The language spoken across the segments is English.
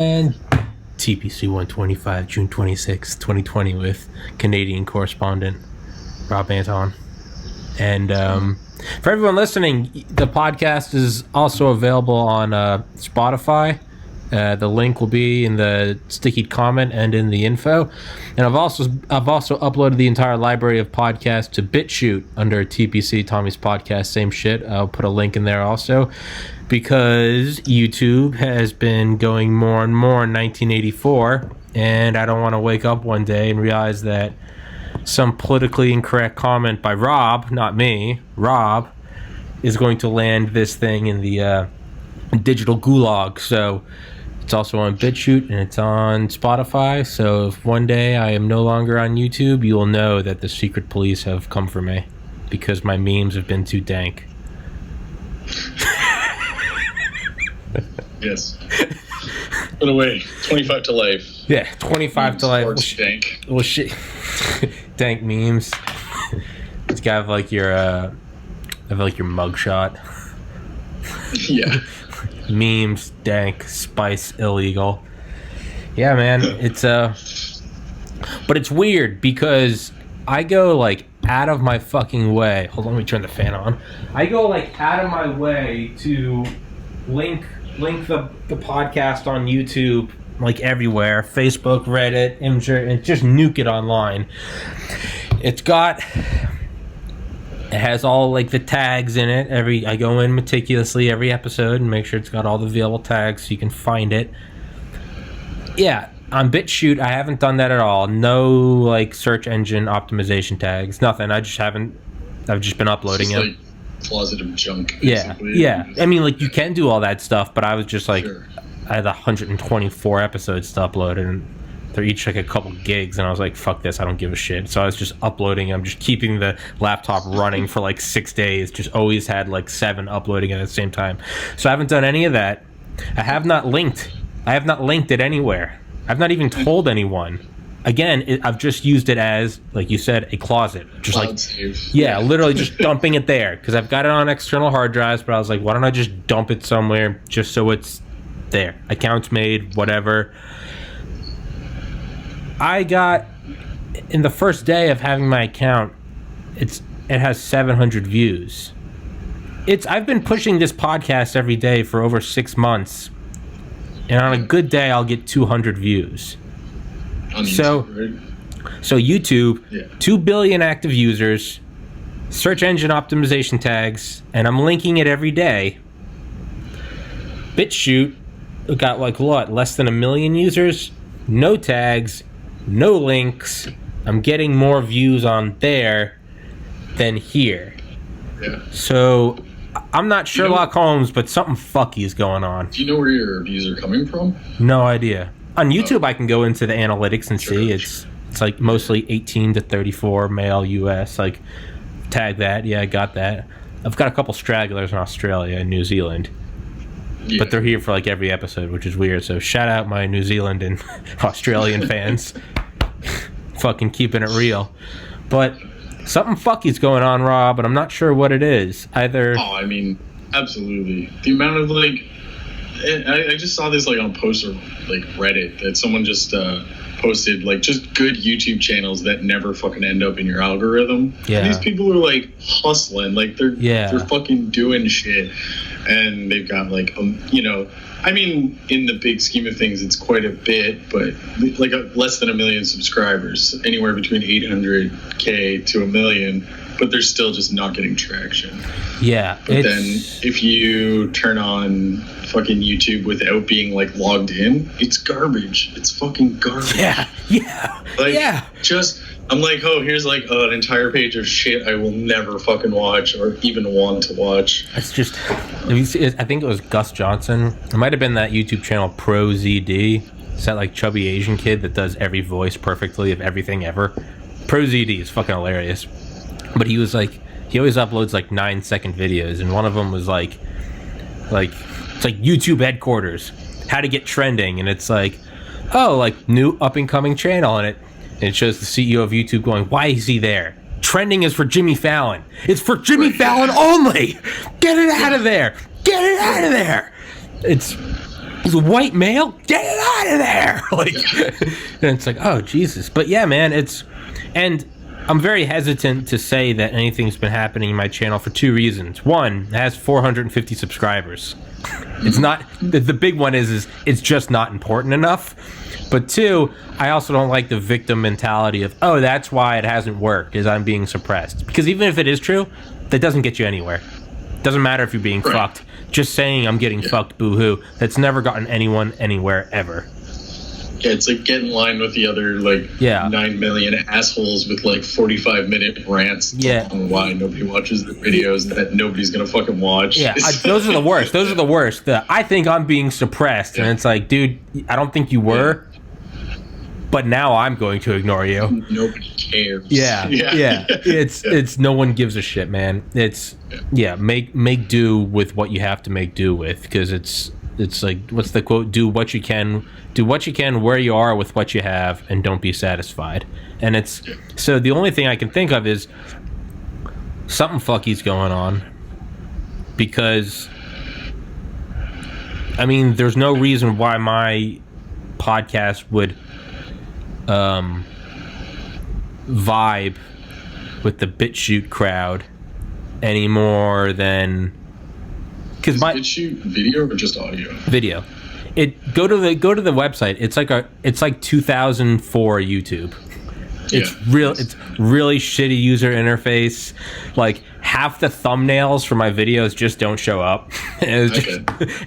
And TPC 125, June 26, 2020, with Canadian correspondent Rob Anton. And for everyone listening, the podcast is also available on Spotify. The link will be in the sticky comment and in the info. And I've also uploaded the entire library of podcasts to BitChute under TPC, Tommy's Podcast. Same shit. I'll put a link in there also, because YouTube has been going more and more in 1984, and I don't want to wake up one day and realize that some politically incorrect comment by Rob, not me, Rob, is going to land this thing in the digital gulag. So it's also on BitChute and it's on Spotify. So if one day I am no longer on YouTube, you will know that the secret police have come for me because my memes have been too dank. Yes. Put away. 25 to life. Yeah, 25 to life. Dank. Well, shit. Dank memes. It's got like your mugshot. Yeah. Memes, dank, spice, illegal. Yeah, man. It's but it's weird because I go like out of my fucking way. Hold on, let me turn the fan on. I go like out of my way to link the podcast on YouTube, like everywhere, Facebook, Reddit, Imgur, and just nuke it online. It has all like the tags in it. I go in meticulously every episode and make sure it's got all the available tags so you can find it. Yeah, on BitChute I haven't done that at all. No like search engine optimization tags, nothing. I've just been uploading it. Closet of junk. Yeah. I mean, like, you can do all that stuff, but I was just like, Sure. I had 124 episodes to upload, and they're each like a couple gigs, and I was like, fuck this, I don't give a shit. So I was just uploading. I'm just keeping the laptop running for like 6 days. Just always had like 7 uploading at the same time. So I haven't done any of that. I have not linked it anywhere. I've not even told anyone. Again, I've just used it as, like you said, a closet. Just Cloud like, save. yeah, literally just dumping it there. Because I've got it on external hard drives, but I was like, why don't I just dump it somewhere just so it's there? Account's made, whatever. I got, in the first day of having my account, it has 700 views. I've been pushing this podcast every day for over 6 months. And on a good day, I'll get 200 views. On YouTube, right? So YouTube, Yeah. 2 billion active users, search engine optimization tags, and I'm linking it every day. BitChute got like what, less than 1 million users, no tags, no links. I'm getting more views on there than here. Yeah. So I'm not Sherlock Holmes, but something fucky is going on. Do you know where your views are coming from? No idea. On YouTube, I can go into the analytics and see it's like mostly 18 to 34 male US. Like, tag that. Yeah, I got that. I've got a couple stragglers in Australia and New Zealand, but they're here for like every episode, which is weird. So shout out my New Zealand and Australian fans. Fucking keeping it real. But something fucky's going on, Rob, and I'm not sure what it is. Either. Oh, I mean, absolutely. The amount of like. I just saw this like on post or like Reddit that someone just posted like just good YouTube channels that never fucking end up in your algorithm. Yeah. And these people are like hustling, like they're fucking doing shit, and they've got like I mean, in the big scheme of things, it's quite a bit, but like less than 1 million subscribers, anywhere between 800K to 1 million. But they're still just not getting traction. Yeah. But then if you turn on fucking YouTube without being like logged in, it's garbage. It's fucking garbage. Yeah. Like, I'm like, oh, here's like an entire page of shit I will never fucking watch or even want to watch. It's just, I think it was Gus Johnson. It might have been that YouTube channel Pro ZD. It's that like chubby Asian kid that does every voice perfectly of everything ever. Pro ZD is fucking hilarious. But he was like, he always uploads like 9-second videos, and one of them was like it's like YouTube headquarters, how to get trending, and it's like, oh, like new up and coming channel, and it shows the CEO of YouTube going, why is he there? Trending is for Jimmy Fallon. It's for Jimmy Fallon only. Get it out of there. Get it out of there. It's he's a white male? Get it out of there! Like, and it's like, oh, Jesus. But yeah, man, and I'm very hesitant to say that anything's been happening in my channel for two reasons. One, it has 450 subscribers. It's not, the big one is it's just not important enough. But two, I also don't like the victim mentality of, oh, that's why it hasn't worked, is I'm being suppressed. Because even if it is true, that doesn't get you anywhere. Doesn't matter if you're being fucked. Just saying I'm getting fucked, boo-hoo, that's never gotten anyone anywhere ever. Yeah, it's like get in line with the other 9 million assholes with 45-minute rants on why nobody watches the videos that nobody's gonna fucking watch. Yeah, those are the worst. Those are the worst. I think I'm being suppressed, and it's like, dude, I don't think you were, but now I'm going to ignore you. Nobody cares. Yeah. It's no one gives a shit, man. It's make do with what you have to make do with, because it's like, what's the quote? Do what you can where you are with what you have, and don't be satisfied. And it's so the only thing I can think of is something fucky's going on, because I mean, there's no reason why my podcast would vibe with the BitChute crowd any more than, because my BitChute video or just audio? Video. Go to the website. It's like 2004 YouTube. It's really shitty user interface. Like, half the thumbnails for my videos just don't show up. And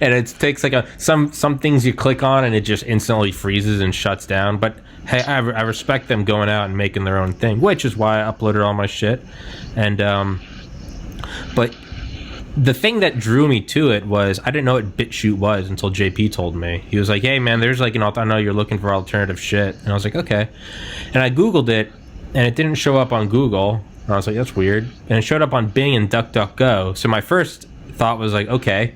it takes like some things you click on and it just instantly freezes and shuts down. But hey, I respect them going out and making their own thing, which is why I uploaded all my shit. And but the thing that drew me to it was, I didn't know what BitChute was until JP told me. He was like, hey man, there's like I know you're looking for alternative shit. And I was like, okay. And I Googled it, and it didn't show up on Google. And I was like, that's weird. And it showed up on Bing and DuckDuckGo. So my first thought was like, okay,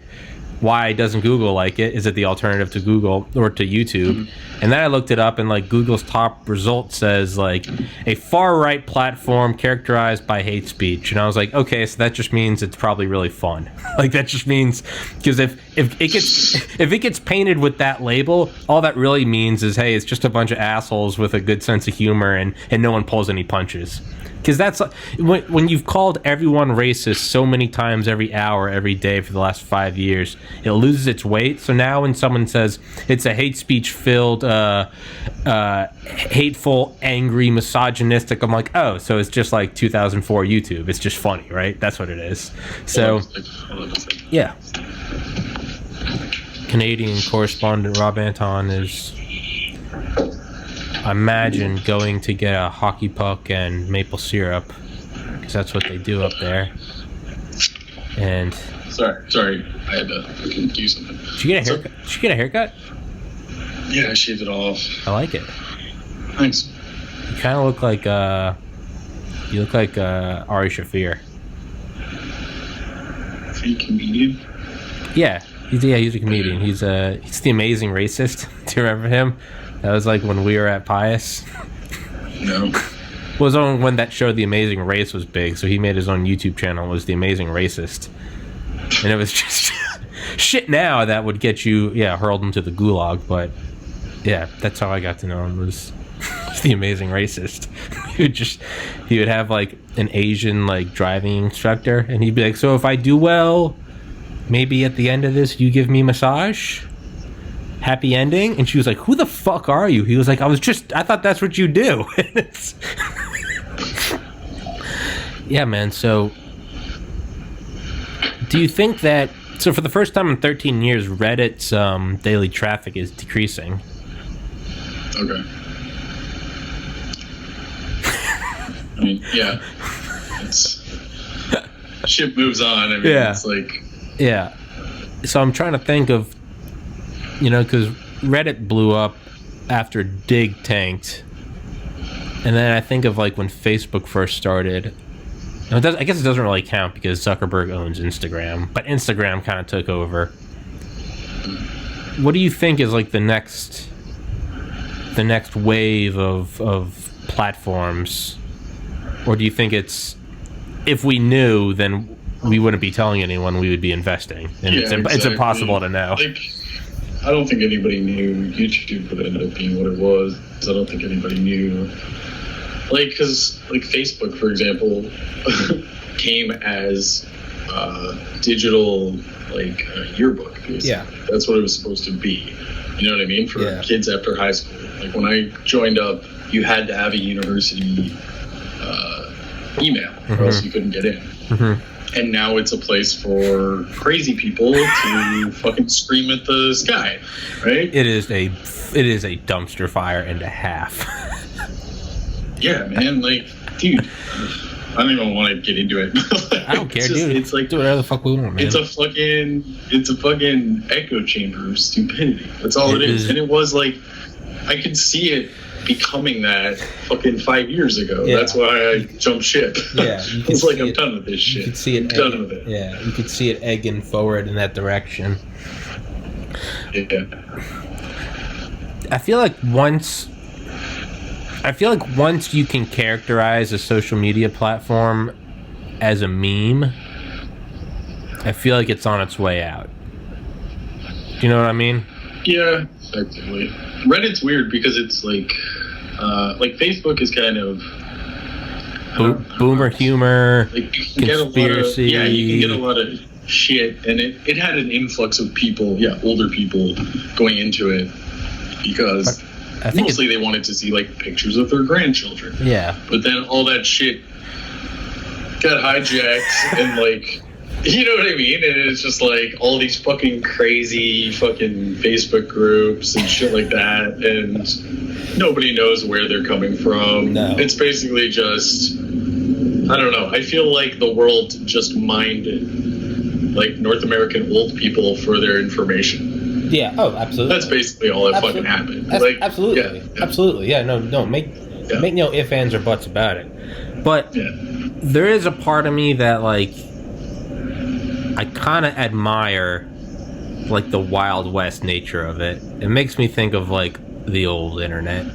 why doesn't Google like it? Is it the alternative to Google or to YouTube? And then I looked it up, and like Google's top result says like a far right platform characterized by hate speech. And I was like, okay, so that just means it's probably really fun. Like, that just means, because if it gets painted with that label, all that really means is, hey, it's just a bunch of assholes with a good sense of humor, and no one pulls any punches. Because that's when you've called everyone racist so many times every hour, every day for the last 5 years, it loses its weight. So now when someone says it's a hate speech filled, hateful, angry, misogynistic, I'm like, oh, so it's just like 2004 YouTube. It's just funny, right? That's what it is. So, yeah. Canadian correspondent Rob Anton is, I imagine, going to get a hockey puck and maple syrup, because that's what they do up there. And sorry, I had to do something. Did you get a haircut? Did you get a haircut? Yeah, I shaved it off. I like it. Thanks. You kind of look like Ari Shaffir. Is he a comedian? Yeah, he's a comedian. He's the Amazing Racist. Do you remember him? That was like when we were at Pius. No. It was on when that show The Amazing Race was big, so he made his own YouTube channel. It was The Amazing Racist. And it was just shit now that would get you, hurled into the gulag, but yeah, that's how I got to know him, was The Amazing Racist. He would have like an Asian like driving instructor, and he'd be like, so if I do well, maybe at the end of this you give me massage? Happy ending? And she was like, who the fuck are you? He was like, I thought that's what you do. Yeah, man. So do you think that, so for the first time in 13 years, Reddit's daily traffic is decreasing? Okay. I mean, yeah. Shit moves on. I mean, it's like... Yeah. So I'm trying to think of, because Reddit blew up after Dig tanked. And then I think of like when Facebook first started. I guess it doesn't really count because Zuckerberg owns Instagram, but Instagram kind of took over. What do you think is like the next wave of platforms? Or do you think it's, if we knew, then we wouldn't be telling anyone, we would be investing? And it's impossible to know. I don't think anybody knew YouTube would end up being what it was. I don't think anybody knew, like, because like Facebook, for example, came as digital like yearbook. Basically. Yeah, that's what it was supposed to be. You know what I mean? For kids after high school. Like when I joined up, you had to have a university email, or else you couldn't get in. And now it's a place for crazy people to fucking scream at the sky, right? It is a dumpster fire and a half. Yeah, man. Like, dude, I don't even want to get into it. I don't care, dude. It's like, do whatever the fuck we want, man. It's a fucking echo chamber of stupidity. That's all it is. And it was like, I could see it becoming that fucking 5 years ago. Yeah. That's why I jumped ship. Yeah, it's like I'm done with this shit. You could see it. Done with it. Yeah, you could see it egging forward in that direction. Yeah. I feel like once you can characterize a social media platform as a meme, I feel like it's on its way out. Do you know what I mean? Yeah, effectively. Reddit's weird because it's like Facebook is kind of boomer humor, like conspiracy. You can get a lot of shit, and it had an influx of people, older people going into it because I think mostly they wanted to see like pictures of their grandchildren. Yeah. But then all that shit got hijacked and like, you know what I mean? And it's just like all these fucking crazy fucking Facebook groups and shit like that, and nobody knows where they're coming from. No. It's basically just, I don't know. I feel like the world just mined like North American old people for their information. Yeah. Oh, absolutely. That's basically all that fucking happened. Like, absolutely. Yeah. Absolutely. Yeah. No. Make no ifs, ands, or buts about it. But there is a part of me that like, I kind of admire like the Wild West nature of it. It makes me think of like the old internet,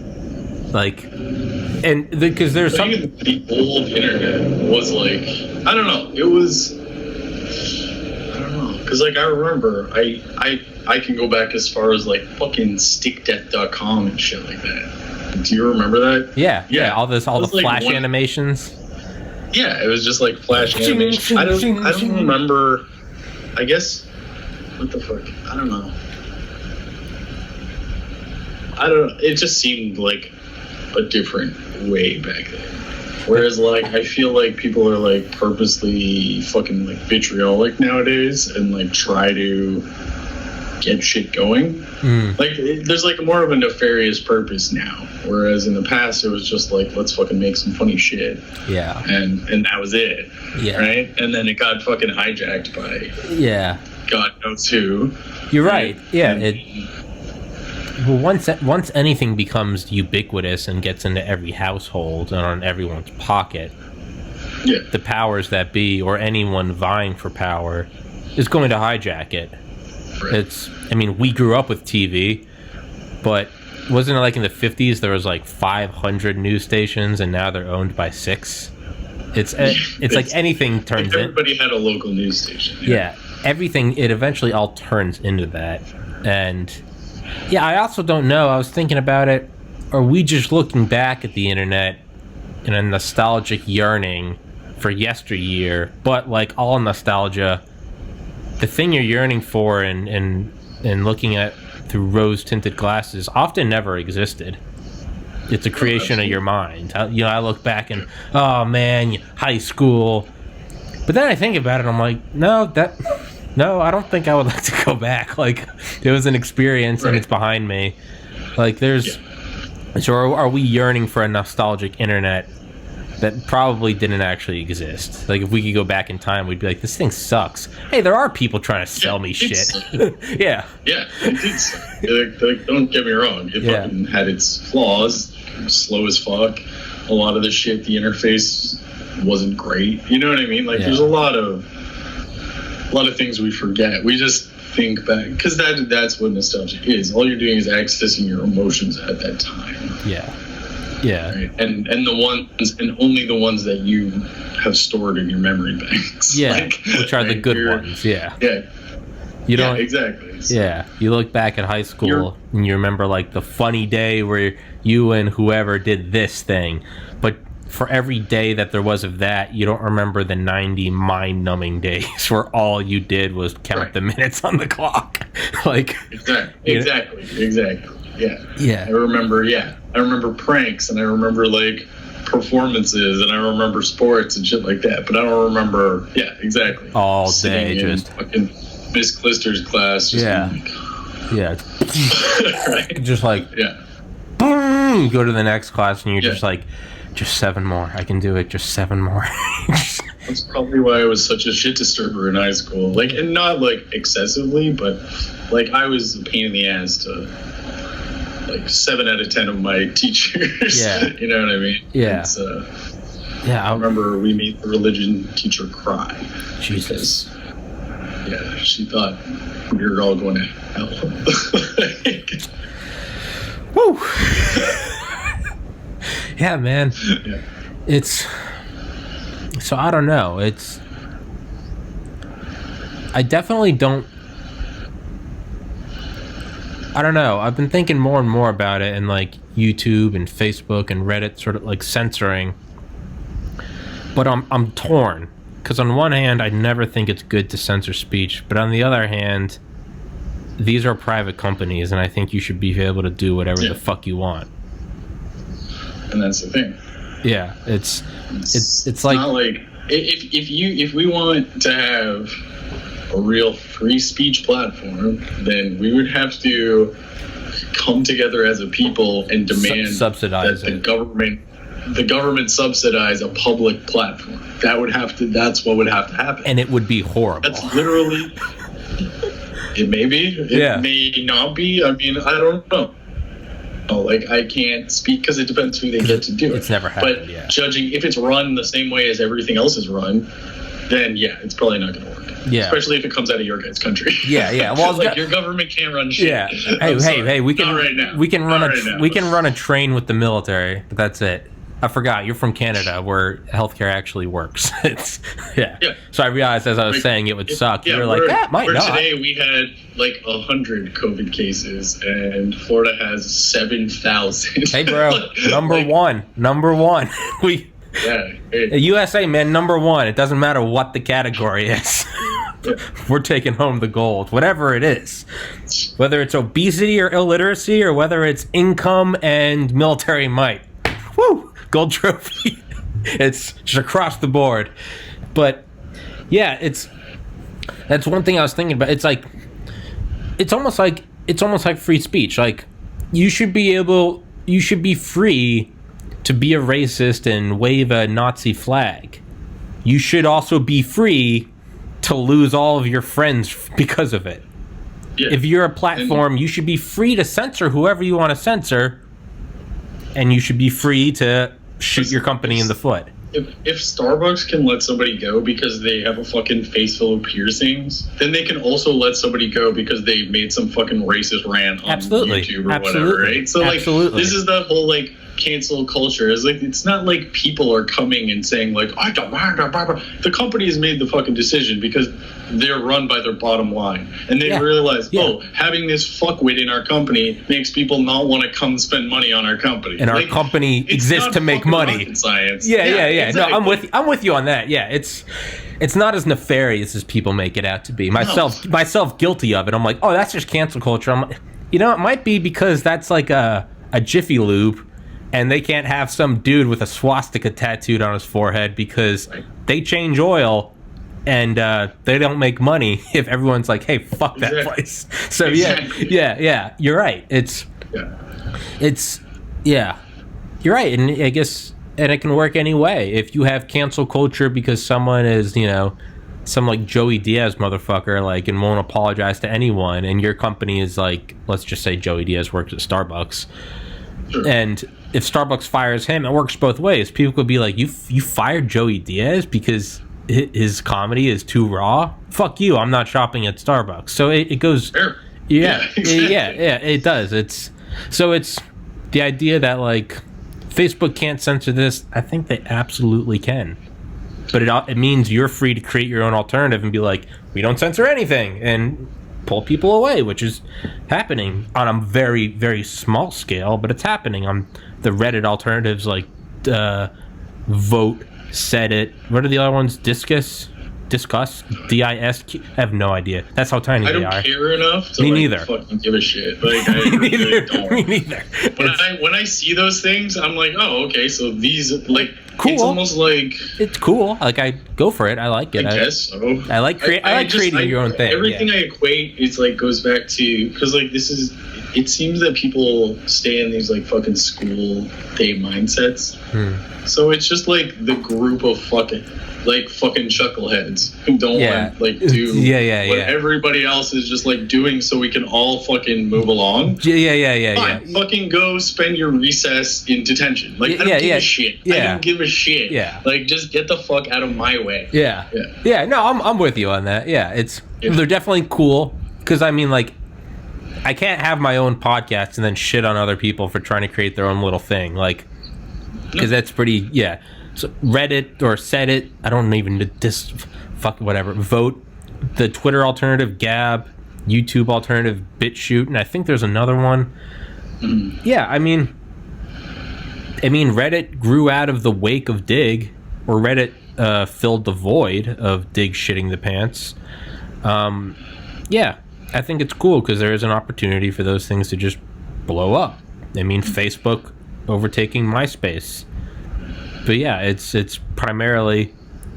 like, and because there's some the old internet was like, I don't know. It was, I don't know, because like I remember I can go back as far as like fucking stickdeath.com and shit like that. Do you remember that? Yeah. All the flash animations. Yeah, it was just like flash animation. I don't remember. I guess, what the fuck? I don't know. It just seemed like a different way back then. Whereas, like, I feel like people are like purposely fucking like vitriolic nowadays and like try to get shit going. Like, there's like more of a nefarious purpose now. Whereas in the past, it was just like, let's fucking make some funny shit. Yeah. And that was it. Yeah. Right? And then it got fucking hijacked by God knows who. You're right. Yeah. Well, once anything becomes ubiquitous and gets into every household and on everyone's pocket, the powers that be or anyone vying for power is going to hijack it. Right. We grew up with TV, but wasn't it like in the 50s there was like 500 news stations and now they're owned by 6? It's like anything turns like everybody had a local news station. Yeah, everything, it eventually all turns into that. And I also don't know, I was thinking about it, are we just looking back at the internet in a nostalgic yearning for yesteryear, but like all nostalgia, the thing you're yearning for and looking at through rose-tinted glasses often never existed. It's a creation of your mind. I look back and, oh man, high school. But then I think about it, I'm like, no, I don't think I would like to go back. Like, it was an experience and it's behind me. Like, so are we yearning for a nostalgic internet that probably didn't actually exist? Like, if we could go back in time, we'd be like, this thing sucks. Hey, there are people trying to sell me shit. Yeah, it did suck. Like, don't get me wrong. It fucking had its flaws. Slow as fuck. A lot of the shit, the interface wasn't great. You know what I mean? Like, there's a lot of things we forget. We just think back, because that's what nostalgia is. All you're doing is accessing your emotions at that time. Right? And the ones, and only the ones that you have stored in your memory banks. Which are the good ones. You don't. Exactly. So, yeah, you look back at high school and you remember like the funny day where you and whoever did this thing, but for every day that there was of that, you don't remember the 90 mind-numbing days where all you did was count the minutes on the clock. Like exactly. Yeah. I remember pranks, and I remember like performances, and I remember sports and shit like that. But I don't remember. Yeah, exactly. All day, just fucking Miss Clister's class. Just right. Just like boom, go to the next class, and you're just like. Just 7 more. I can do it. Just 7 more. That's probably why I was such a shit disturber in high school. Like, and not like excessively, but like I was a pain in the ass to like 7 out of 10 of my teachers. Yeah. You know what I mean? Yeah. I remember we made the religion teacher cry. Jesus. Because, she thought we were all going to hell. Woo. Yeah, man. Yeah. It's so I don't know. I definitely don't. I don't know. I've been thinking more and more about it, and like YouTube and Facebook and Reddit sort of like censoring. But I'm torn because on one hand, I never think it's good to censor speech, but on the other hand, these are private companies, and I think you should be able to do whatever the fuck you want. And that's the thing. Yeah, it's like not like if we want to have a real free speech platform, then we would have to come together as a people and demand subsidize that the government subsidize a public platform. That's what would have to happen. And it would be horrible. That's literally. It may be. It may not be. I mean, I don't know. Like, I can't speak because it depends who they get to do it. It's never happened. But judging if it's run the same way as everything else is run, then it's probably not going to work. Yeah. Especially if it comes out of your guys' country. Yeah. Well, like your government can't run shit. Yeah. Hey, we can not right now. We can run a train with the military, but that's it. I forgot you're from Canada, where healthcare actually works. Yeah. So I realized as I was saying it would suck. You were like, that might not. Today we had like 100 COVID cases, and Florida has 7,000. Hey, bro, number one. We. Yeah. Hey. USA, man, number 1. It doesn't matter what the category is. We're taking home the gold, whatever it is. Whether it's obesity or illiteracy, or whether it's income and military might. Woo! Gold trophy. It's just across the board. But yeah, that's one thing I was thinking about. It's like it's almost like free speech. Like you should be free to be a racist and wave a Nazi flag. You should also be free to lose all of your friends because of it. Yeah. If you're a platform, you should be free to censor whoever you want to censor, and you should be free to shoot your company in the foot. If Starbucks can let somebody go because they have a fucking face full of piercings, then they can also let somebody go because they made some fucking racist rant on YouTube or whatever, right? So like, this is the whole like cancel culture. It's like, it's not like people are coming and saying like, the company has made the fucking decision because they're run by their bottom line, and they realize, having this fuckwit in our company makes people not want to come spend money on our company. And our company exists to make money. Science. Yeah. Exactly. No, I'm with you on that. Yeah, it's not as nefarious as people make it out to be. Myself guilty of it. I'm like, oh, that's just cancel culture. I'm like, it might be because that's like a Jiffy Lube, and they can't have some dude with a swastika tattooed on his forehead because they change oil. And they don't make money if everyone's like, "Hey, fuck that place." So yeah, you're right. You're right, and I guess, and it can work any way. If you have cancel culture because someone is, some like Joey Diaz motherfucker, like, and won't apologize to anyone, and your company is like, let's just say Joey Diaz works at Starbucks, and if Starbucks fires him, it works both ways. People could be like, "You fired Joey Diaz because his comedy is too raw? Fuck you, I'm not shopping at Starbucks." So it goes yeah, it does. It's the idea that like Facebook can't censor this. I think they absolutely can, but it means you're free to create your own alternative and be like, we don't censor anything, and pull people away, which is happening on a very, very small scale, but it's happening on the Reddit alternatives like Vote, Set It. What are the other ones? Discuss, DISQ. I have no idea. That's how tiny they are. I don't care enough to fucking give a shit. Like, I really don't. Me neither. When I see those things, I'm like, oh, okay, so these, like, cool. It's almost like... It's cool. Like, I go for it. I like it. I guess so. I like creating your own thing. Everything I equate, it's like, goes back to... Because, like, this is... It seems that people stay in these, like, fucking school day mindsets. So it's just, like, the group of fucking chuckleheads who don't want, like, do what everybody else is just, like, doing so we can all fucking move along. Fine, fucking go spend your recess in detention. Like, I don't give a shit. I don't give a shit. Like, just get the fuck out of my way. No, I'm with you on that. They're definitely cool. Because, I mean, like, I can't have my own podcast and then shit on other people for trying to create their own little thing. Like, because that's pretty, So Reddit or Set It, I don't even whatever. Vote, the Twitter alternative, Gab, YouTube alternative, BitChute, and I think there's another one. Yeah, I mean, Reddit grew out of the wake of Dig, or Reddit filled the void of Dig shitting the pants. I think it's cool because there is an opportunity for those things to just blow up. I mean, Facebook overtaking MySpace. But yeah, it's primarily...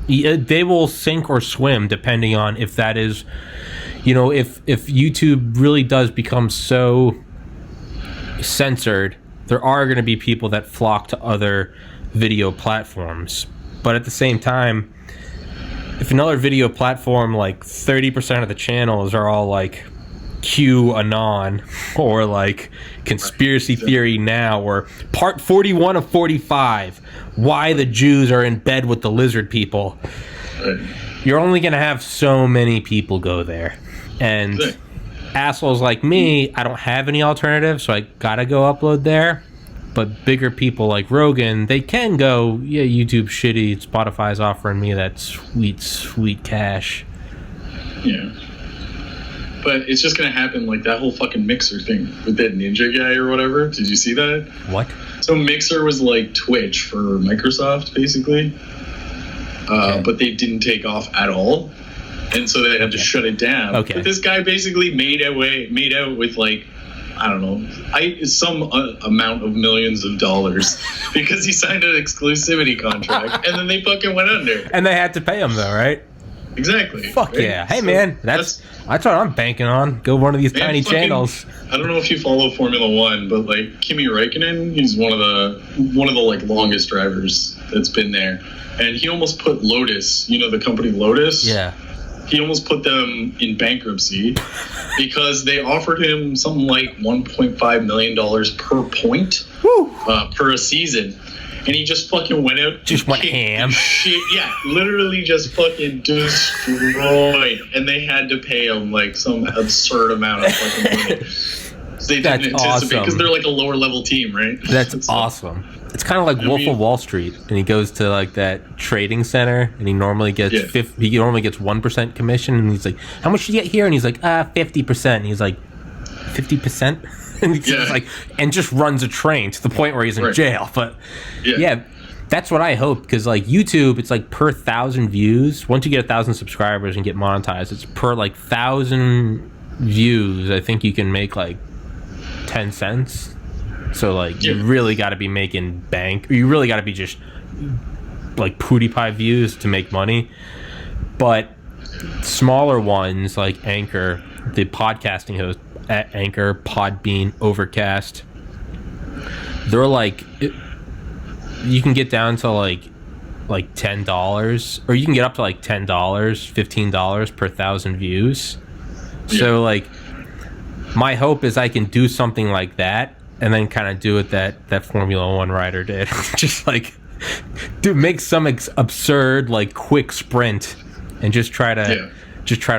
They will sink or swim depending on if that is... if YouTube really does become so censored, there are going to be people that flock to other video platforms. But at the same time, if another video platform, like 30% of the channels are all like QAnon or like conspiracy theory now or part 41 of 45, why the Jews are in bed with the lizard people, you're only going to have so many people go there. And assholes like me, I don't have any alternatives, so I gotta go upload there. But bigger people like Rogan, they can go, YouTube shitty, Spotify's offering me that sweet, sweet cash. Yeah. But it's just going to happen like that whole fucking Mixer thing with that ninja guy or whatever. Did you see that? What? So Mixer was like Twitch for Microsoft, basically. But they didn't take off at all. And so they had to shut it down. But this guy basically made out with like, I don't know, some amount of millions of dollars because he signed an exclusivity contract and then they fucking went under. And they had to pay him though, right? Exactly. Fuck right? Yeah. Hey, so man, that's what I'm banking on. Go one of these tiny channels. I don't know if you follow Formula One, but like Kimi Räikkönen, he's one of the like longest drivers that's been there. And he almost put Lotus, the company Lotus. Yeah. He almost put them in bankruptcy because they offered him something like $1.5 million per point per a season. And he just fucking went out. Just went ham. Shit. Yeah, literally just fucking destroyed. And they had to pay him like some absurd amount of fucking money. So they didn't anticipate because they're like a lower level team, right? That's awesome. It's kind of like Wolf of Wall Street, and he goes to like that trading center, and he normally gets 1% commission, and he's like, "How much did you get here?" And he's like, 50%. And he's like, 50%, and he's like, and just runs a train to the point where he's in jail. But that's what I hope, because like YouTube, it's like per 1,000 views. Once you get 1,000 subscribers and get monetized, it's per like 1,000 views. I think you can make like 10 cents. So, like, you really got to be making bank. Or you really got to be just, like, PewDiePie views to make money. But smaller ones, like Anchor, the podcasting host at Anchor, Podbean, Overcast, they're, like, you can get down to, like $10. Or you can get up to, like, $10, $15 per 1,000 views. So, like, my hope is I can do something like that. And then kind of do what that Formula One rider did. Just like make some absurd like quick sprint and just try to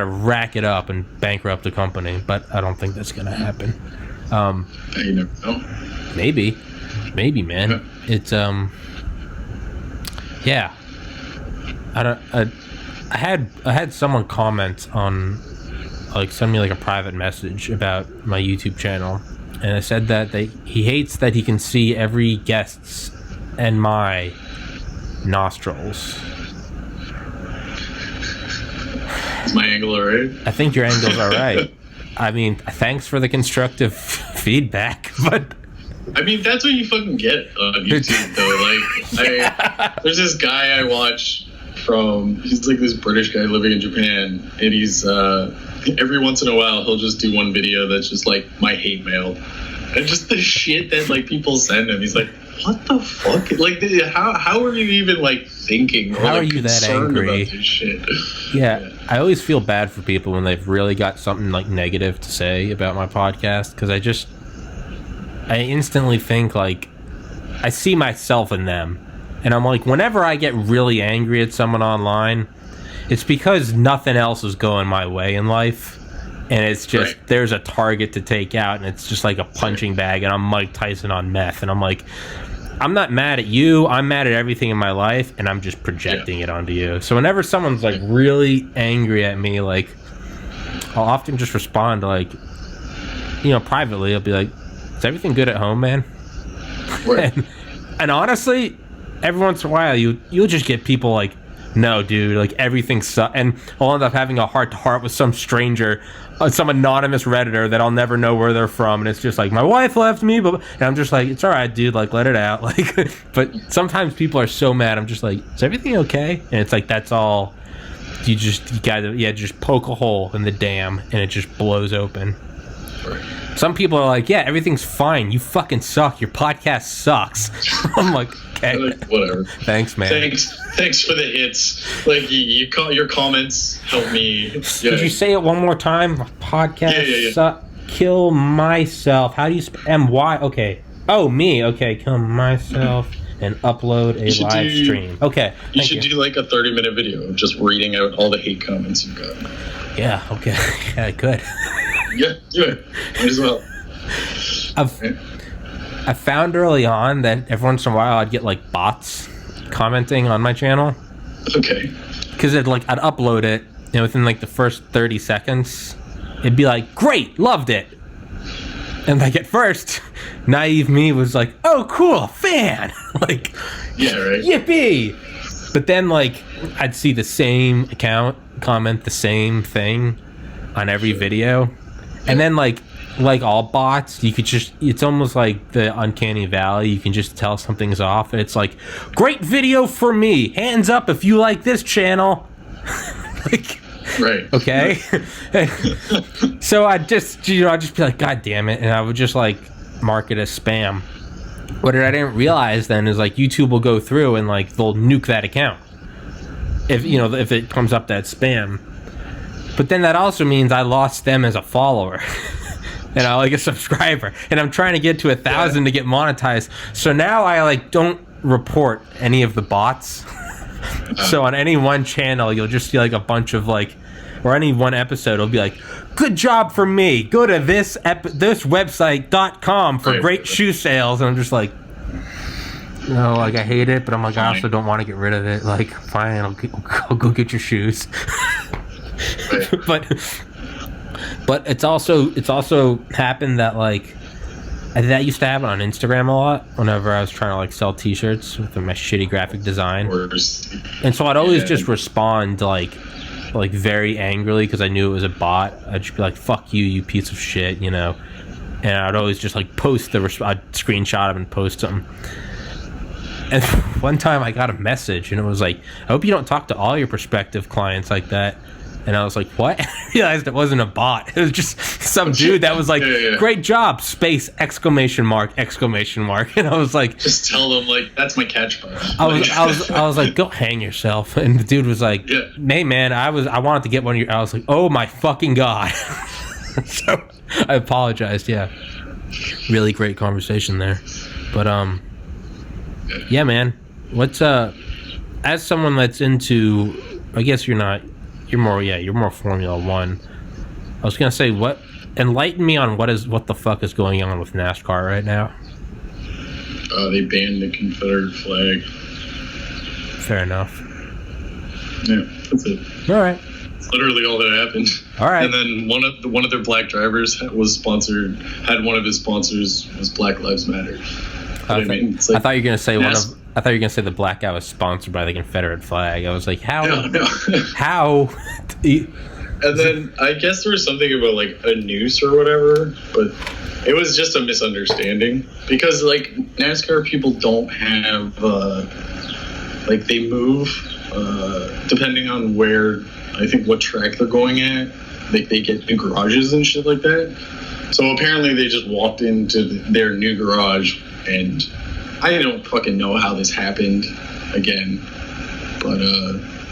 rack it up and bankrupt the company. But I don't think that's gonna happen. You never know. Maybe, man. It's I had someone comment on like send me like a private message about my YouTube channel, and I said that he hates that he can see every guest's and my nostrils. Is my angle alright? I think your angle's alright. I mean, thanks for the constructive feedback, but I mean, that's what you fucking get on YouTube, though. Like, there's this guy I watch he's like this British guy living in Japan, and he's, every once in a while, he'll just do one video that's just like my hate mail. And just the shit that, like, people send him. He's like, what the fuck? Like, how are you even, like, thinking? Or, how like, are you that angry? About this shit? Yeah, I always feel bad for people when they've really got something, like, negative to say about my podcast, because I instantly think, like, I see myself in them. And I'm like, whenever I get really angry at someone online, it's because nothing else is going my way in life. And it's just, there's a target to take out, and it's just like a punching bag, and I'm Mike Tyson on meth. And I'm like, I'm not mad at you. I'm mad at everything in my life, and I'm just projecting it onto you. So whenever someone's, like, really angry at me, like, I'll often just respond, like, privately. I'll be like, is everything good at home, man? And honestly, every once in a while, you'll just get people like, no, dude, like, everything sucks. And I'll end up having a heart-to-heart with some stranger, some anonymous Redditor that I'll never know where they're from. And it's just like, my wife left me. And I'm just like, it's all right, dude, like, let it out. Like, but sometimes people are so mad. I'm just like, is everything okay? And it's like, that's all. You gotta, just poke a hole in the dam, and it just blows open. Some people are like, yeah, everything's fine. You fucking suck. Your podcast sucks. I'm like, okay. Like, whatever. Thanks, man. Thanks for the hits. Like, your comments help me. Yeah. Could you say it one more time? Podcast suck. Kill myself. How do you M-Y? Okay. Oh, me. Okay. Kill myself and upload a live stream. Okay. You should do like a 30-minute video of just reading out all the hate comments you've got. Yeah. Okay. Yeah, I could. Yeah, do it. Might as well. I found early on that every once in a while I'd get like bots commenting on my channel. Okay. Because I'd upload it, and within like the first 30 seconds, it'd be like, great, loved it. And like at first, naive me was like, oh, cool, fan. Like, yeah, right. Yippee. But then like I'd see the same account comment the same thing on every video. And then, like all bots, you could just, it's almost like the uncanny valley. You can just tell something's off. And it's like, great video for me. Hands up if you like this channel. Like, right. Okay. So I'd just be like, God damn it. And I would just, like, mark it as spam. What I didn't realize then is, like, YouTube will go through and, like, they'll nuke that account. If it comes up that spam. But then that also means I lost them as a follower. And I like a subscriber. And I'm trying to get to 1,000 to get monetized. So now I like don't report any of the bots. So on any one channel, you'll just see like a bunch of like, or any one episode, it'll be like, good job for me. Go to this website.com for great shoe sales. And I'm just like, no, like I hate it, but I'm like, I also don't want to get rid of it. Like, fine, I'll go get your shoes. But it's also happened that like that used to happen on Instagram a lot whenever I was trying to like sell t-shirts with my shitty graphic design. And so I'd always just respond like very angrily because I knew it was a bot. I'd just be like, fuck you, you piece of shit, And I'd always just like post I'd screenshot them and post them. And one time I got a message and it was like, I hope you don't talk to all your prospective clients like that. And I was like, what? I realized it wasn't a bot. It was just some dude that was like, great job, space, exclamation mark. And I was like, just tell them like, that's my catchphrase. I was like, go hang yourself. And the dude was like, hey man, I wanted to get one of your, I was like, oh my fucking God. So I apologized. Yeah. Really great conversation there. But, yeah, man, what's, as someone that's into, I guess you're more Formula One. I was gonna say, enlighten me on what the fuck is going on with NASCAR right now. They banned the Confederate flag. Fair enough. Yeah, that's it. All right. It's literally all that happened. All right. And then one of their black drivers had one of his sponsors was Black Lives Matter. I thought you were gonna say I thought you were gonna say the black guy was sponsored by the Confederate flag. I was like, how? No. How? And then I guess there was something about like a noose or whatever, but it was just a misunderstanding because like NASCAR people don't have like they move depending on where I think what track they're going at. Like they get new garages and shit like that. So apparently they just walked into their new garage, and I don't fucking know how this happened again, but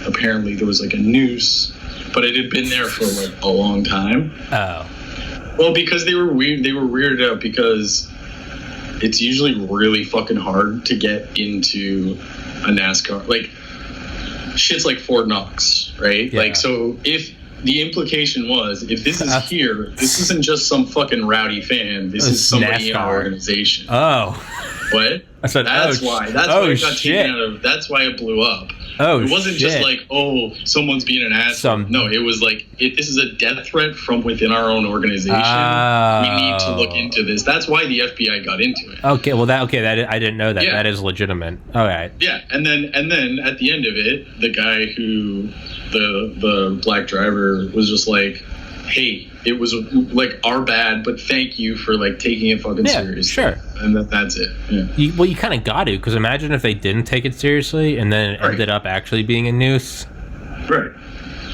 apparently there was like a noose. But it had been there for like a long time. Oh. Well, because they were weirded out because it's usually really fucking hard to get into a NASCAR. Like shit's like Fort Knox, right? Yeah. Like so if the implication was if this is here, this isn't just some fucking rowdy fan. This is somebody in our organization. Oh. What? I said, that's why. That's why it got taken out of. That's why it blew up. Oh, it wasn't just like, oh, someone's being an asshole. No, it was like, this is a death threat from within our own organization. We need to look into this. That's why the FBI got into it. Okay, well, that I didn't know that. Yeah. That is legitimate. All right. Yeah, and then at the end of it, the guy who the black driver was just like, hey, it was like our bad, but thank you for like taking it fucking seriously. Sure. And that's it. Yeah. You kind of got to, because imagine if they didn't take it seriously and then it ended up actually being a noose. Right.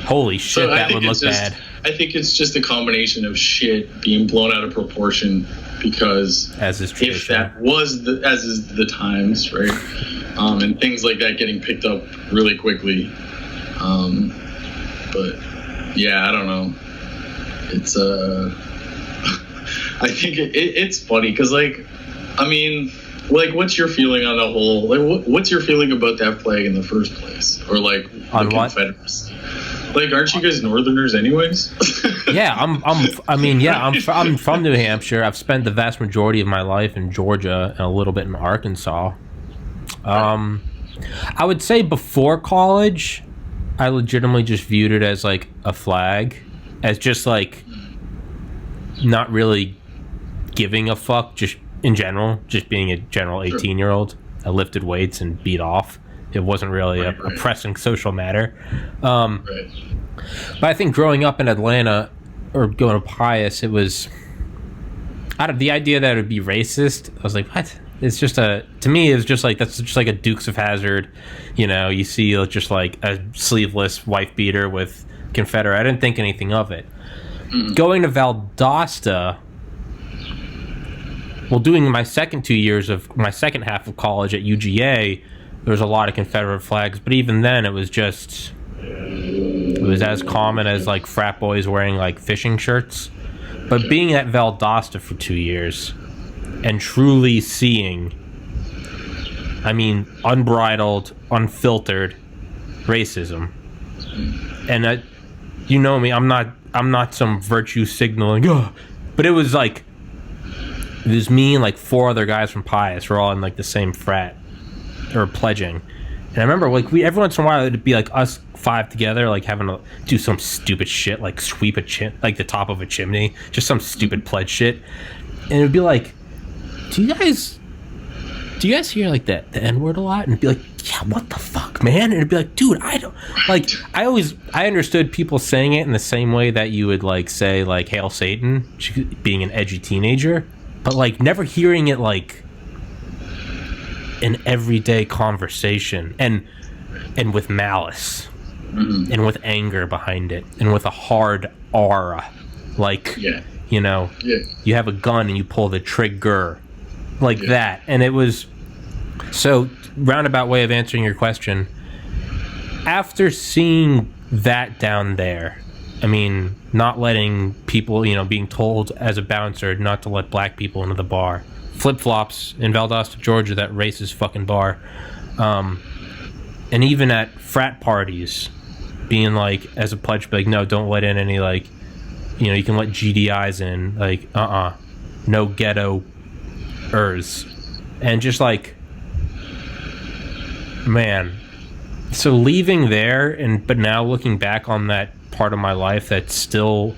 Holy shit, that would look bad. I think it's just a combination of shit being blown out of proportion because as is tradition. If that was as is the times, right? And things like that getting picked up really quickly. But yeah, I don't know. It's I think it's funny because like, I mean, like, what's your feeling on the whole? Like, what's your feeling about that flag in the first place, or like on the what? Confederacy? Like, aren't you guys Northerners anyways? Yeah, I'm from New Hampshire. I've spent the vast majority of my life in Georgia and a little bit in Arkansas. I would say before college, I legitimately just viewed it as like a flag. As just like not really giving a fuck, just in general, just being a general 18-year-old. I lifted weights and beat off. It wasn't really a pressing social matter. But I think growing up in Atlanta or going to Pius, it was out of the idea that it would be racist. I was like, what? It's just to me, it's just like, that's just like a Dukes of Hazzard. You know, you see just like a sleeveless wife beater with Confederate. I didn't think anything of it. Going to Valdosta, well, doing my second 2 years of my second half of college at UGA, there was a lot of Confederate flags, but even then it was as common as like frat boys wearing like fishing shirts. But being at Valdosta for 2 years and truly seeing, I mean, unbridled, unfiltered racism, and you know me, I'm not some virtue signaling, but it was like, it was me and like 4 other guys from Pius. We're all in like the same frat or pledging, and I remember like every once in a while it'd be like us 5 together, like having to do some stupid shit, like sweep like the top of a chimney, just some stupid pledge shit, and it'd be like, do you guys hear like the N-word a lot? And it'd be like, yeah, what the fuck, man? And it'd be like, dude, I don't like. I understood people saying it in the same way that you would like say like Hail Satan, being an edgy teenager, but like never hearing it like an everyday conversation and with malice and with anger behind it and with a hard aura, like you know, you have a gun and you pull the trigger like that. And it was so roundabout way of answering your question. After seeing that down there, I mean, not letting people, you know, being told as a bouncer not to let black people into the bar, flip-flops in Valdosta, Georgia, that racist fucking bar, and even at frat parties being like, as a pledge, like, no, don't let in any, like, you know, you can let GDIs in, like, no ghetto-ers, and just like, man, so leaving there, but now looking back on that part of my life that's still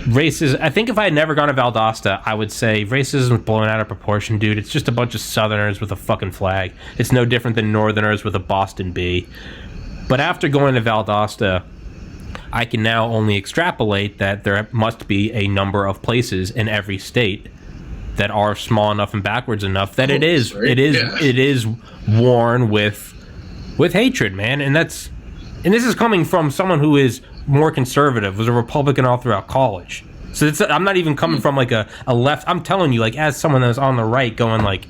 racism. I think if I had never gone to Valdosta, I would say racism is blown out of proportion, dude. It's just a bunch of Southerners with a fucking flag. It's no different than Northerners with a Boston B. But after going to Valdosta, I can now only extrapolate that there must be a number of places in every state that are small enough and backwards enough that it is worn with hatred, man. And this is coming from someone who is more conservative, was a Republican all throughout college. So I'm not even coming from like a left. I'm telling you, like, as someone that's on the right, going like,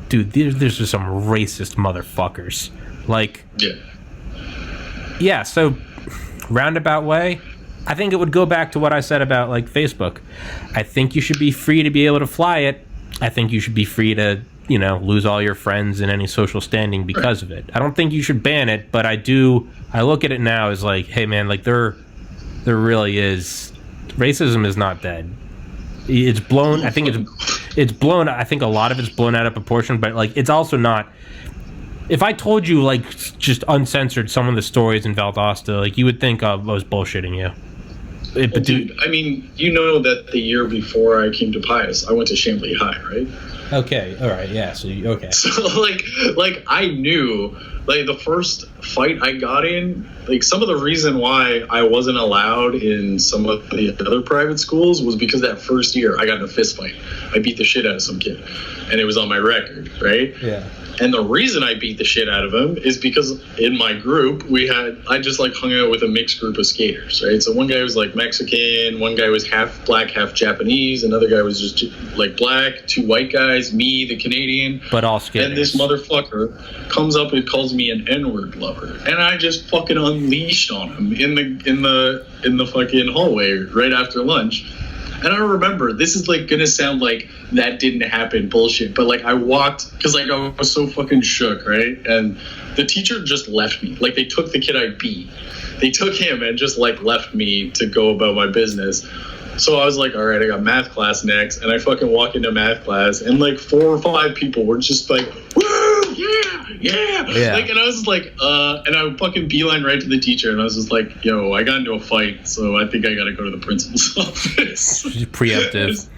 dude, there's just some racist motherfuckers. Like, yeah. So roundabout way, I think it would go back to what I said about like Facebook. I think you should be free to be able to fly it. I think you should be free to, lose all your friends and any social standing because of it. I don't think you should ban it, but I look at it now as like, hey man, like there really is, racism is not dead. It's blown. I think it's blown. I think a lot of it's blown out of proportion, but like it's also not. If I told you like just uncensored some of the stories in Valdosta, like you would think I was bullshitting you. Dude, I mean, that the year before I came to Pius, I went to Chambly High, right? Okay, all right, yeah. So okay. So like I knew, like the first fight I got in, like some of the reason why I wasn't allowed in some of the other private schools was because that first year I got in a fist fight. I beat the shit out of some kid, and it was on my record, right? Yeah. And the reason I beat the shit out of him is because in my group, I just like hung out with a mixed group of skaters, right? So one guy was like Mexican, one guy was half black, half Japanese, another guy was just like black, two white guys, me, the Canadian. But all skaters. And this motherfucker comes up and calls me an N-word lover. And I just fucking unleashed on him in the fucking hallway right after lunch. And I remember, this is like gonna sound like that didn't happen bullshit, but like I walked, because like I was so fucking shook, right? And the teacher just left me. Like they took the kid I beat. They took him and just like left me to go about my business. So I was like, all right, I got math class next. And I fucking walk into math class and like 4 or 5 people were just like, woo, yeah. Like, and I was just like, and I fucking beeline right to the teacher. And I was just like, yo, I got into a fight. So I think I got to go to the principal's office. Preemptive.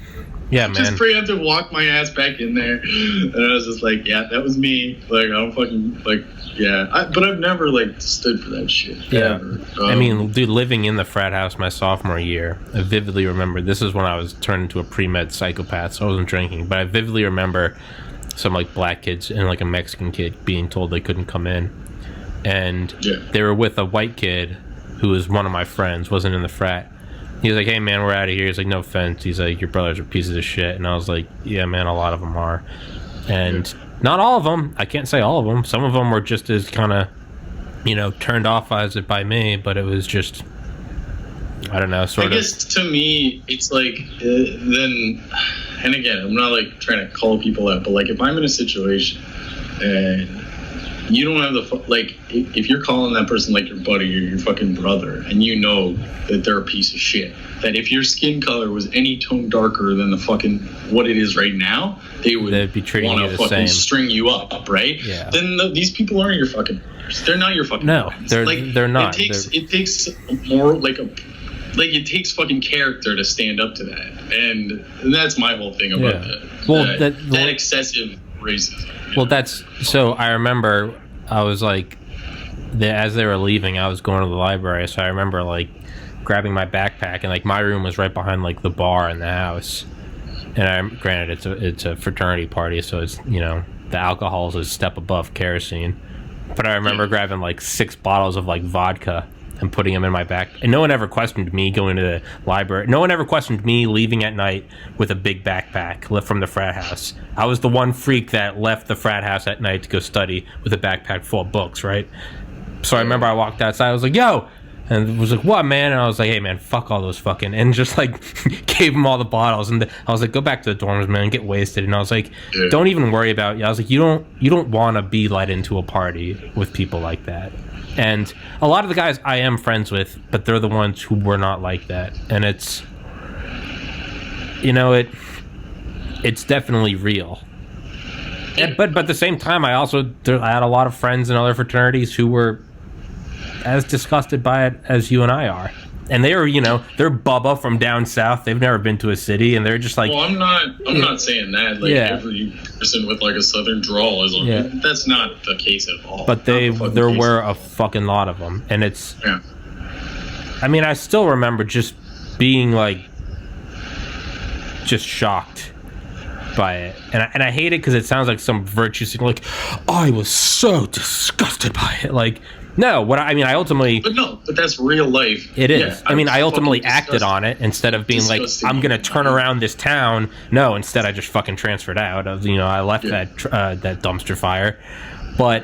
Yeah, man. Just preemptive, walk my ass back in there. And I was just like, yeah, that was me. Like, I don't fucking, like, yeah. But I've never, like, stood for that shit. Yeah. I mean, dude, living in the frat house my sophomore year, I vividly remember, this is when I was turned into a pre-med psychopath, so I wasn't drinking, but I vividly remember some, like, black kids and, like, a Mexican kid being told they couldn't come in. And they were with a white kid who was one of my friends, wasn't in the frat. He was like, hey, man, we're out of here. He's like, no offense. He's like, your brothers are pieces of shit. And I was like, yeah, man, a lot of them are. And not all of them. I can't say all of them. Some of them were just as kind of, turned off as it by me. But it was just, I don't know, sort of. I guess to me, it's like, then, and again, I'm not like trying to call people out. But like, if I'm in a situation and you don't have if you're calling that person like your buddy or your fucking brother, and you know that they're a piece of shit, that if your skin color was any tone darker than the fucking what it is right now, they'd be treating you the same, string you up, right? Yeah. Then these people aren't your fucking brothers. They're not your fucking brothers. They're not. It takes more it takes fucking character to stand up to that, and that's my whole thing about that excessive racism. So I remember I was like, as they were leaving, I was going to the library, so I remember like grabbing my backpack, and like my room was right behind like the bar in the house, and granted it's a fraternity party, so it's the alcohol is a step above kerosene, but I remember grabbing like 6 bottles of like vodka and putting them in my back. And no one ever questioned me going to the library. No one ever questioned me leaving at night with a big backpack left from the frat house. I was the one freak that left the frat house at night to go study with a backpack full of books, right? So I remember I walked outside. I was like, yo! And it was like, what, man? And I was like, hey, man, fuck all those fucking... And just, like, gave them all the bottles. And I was like, go back to the dorms, man, and get wasted. And I was like, don't even worry about it. I was like, you don't want to be let into a party with people like that. And a lot of the guys I am friends with, but they're the ones who were not like that. And it's, it's definitely real. But at the same time, I had a lot of friends in other fraternities who were as disgusted by it as you and I are. And they're Bubba from down south. They've never been to a city, and they're just like. Well, I'm not saying that. Like every person with like a southern drawl is. That's not the case at all. But there were a fucking lot of them, and it's. Yeah. I mean, I still remember just being like, just shocked by it, and I hate it because it sounds like some virtue thing. Like, I was so disgusted by it. Like. No, I ultimately... But that's real life. It is. Yeah, I ultimately acted on it instead of being like, I'm going to turn around this town. No, instead I just fucking transferred out. I left that dumpster fire. But,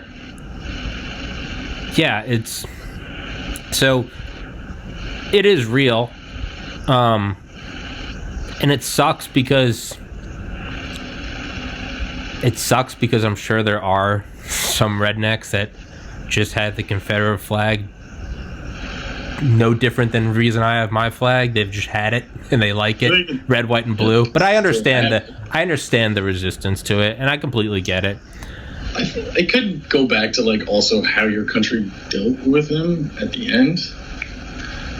yeah, it's... So, it is real. And it sucks because... I'm sure there are some rednecks that... just had the Confederate flag, no different than the reason I have my flag. They've just had it and they like it, red, white, and blue. But I understand the resistance to it, and I completely get it. I could go back to like also how your country dealt with them at the end.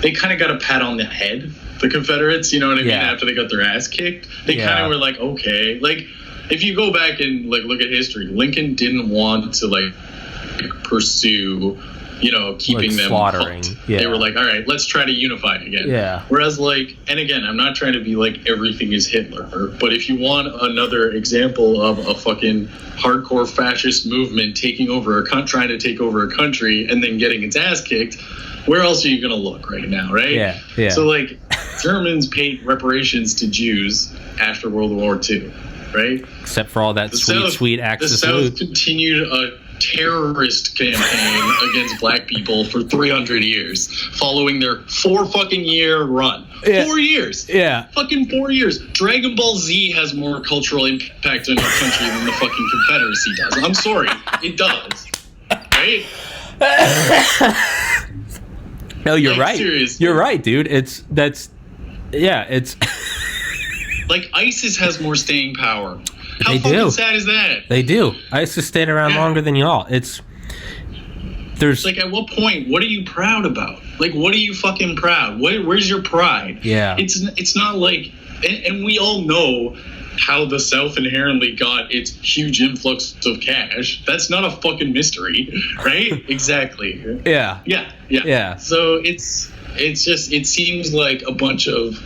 They kind of got a pat on the head, the Confederates. You know what I mean? After they got their ass kicked, they kind of were like, okay, like if you go back and like look at history, Lincoln didn't want to like pursue, keeping like them slaughtering. Yeah. They were like, all right, let's try to unify again. Yeah. Whereas like, and again, I'm not trying to be like everything is Hitler, but if you want another example of a fucking hardcore fascist movement taking over trying to take over a country and then getting its ass kicked, where else are you going to look right now, right? Yeah. So like, Germans paid reparations to Jews after World War II, right? Except for all that sweet Axis The loot. South continued a terrorist campaign against black people for 300 years, following their 4 fucking year run. 4 years. Yeah. Fucking 4 years. Dragon Ball Z has more cultural impact in our country than the fucking Confederacy does. I'm sorry. It does. Right? No, you're right. Seriously. You're right, dude. It's like ISIS has more staying power. How they fucking do. sad is that? They do. ISIS stayed around longer than y'all. There's like, at what point? What are you proud about? Like, what are you fucking proud? Where's your pride? Yeah. It's not like, and we all know how the South inherently got its huge influx of cash. That's not a fucking mystery, right? Exactly. Yeah. So it's just, it seems like a bunch of,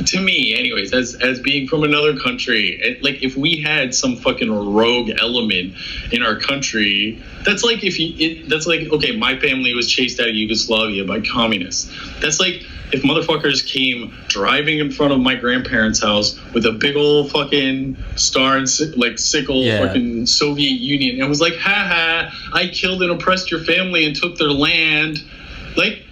to me anyways, as being from another country, like if we had some fucking rogue element in our country, that's like okay, my family was chased out of Yugoslavia by communists. That's like if motherfuckers came driving in front of my grandparents' house with a big old fucking star and sickle fucking Soviet Union and was like, ha, I killed and oppressed your family and took their land. Like,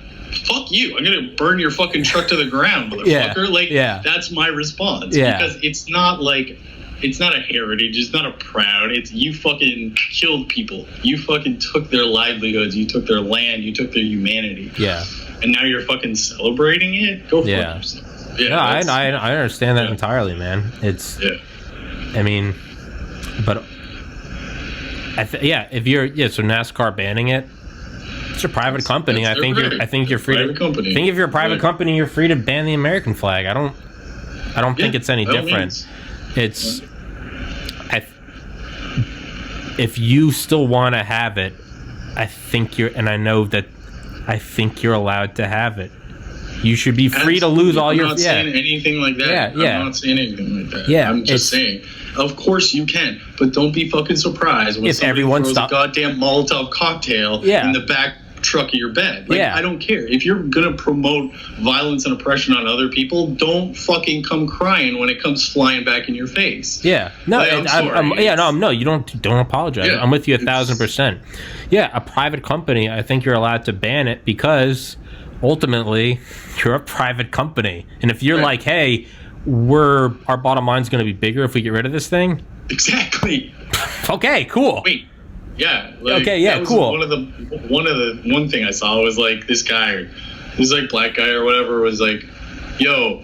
fuck you, I'm gonna burn your fucking truck to the ground, motherfucker. That's my response. Because it's not a heritage, it's not a proud, it's you fucking killed people, you fucking took their livelihoods, you took their land, you took their humanity, and now you're fucking celebrating it. Go for yourself. I understand that entirely, man. It's I mean, but if you're so NASCAR banning it, it's a private company. I think you're free to. I think if you're a private company, you're free to ban the American flag. I don't think it's any different. It's if you still want to have it, I think you're allowed to have it. You should be free to lose all your. I'm not saying anything like that. I'm not saying anything like that. I'm just saying. Of course you can, but don't be fucking surprised when somebody throws a goddamn Molotov cocktail in the back truck of your bed. I don't care. If you're gonna promote violence and oppression on other people, don't fucking come crying when it comes flying back in your face. You don't apologize. I'm with you 1,000%. A private company, I think you're allowed to ban it because ultimately you're a private company, and if you're like, hey, our bottom line's going to be bigger if we get rid of this thing. Exactly. Okay, cool. Wait. Yeah. Cool. One thing I saw was like this guy, this like black guy or whatever, was like, yo,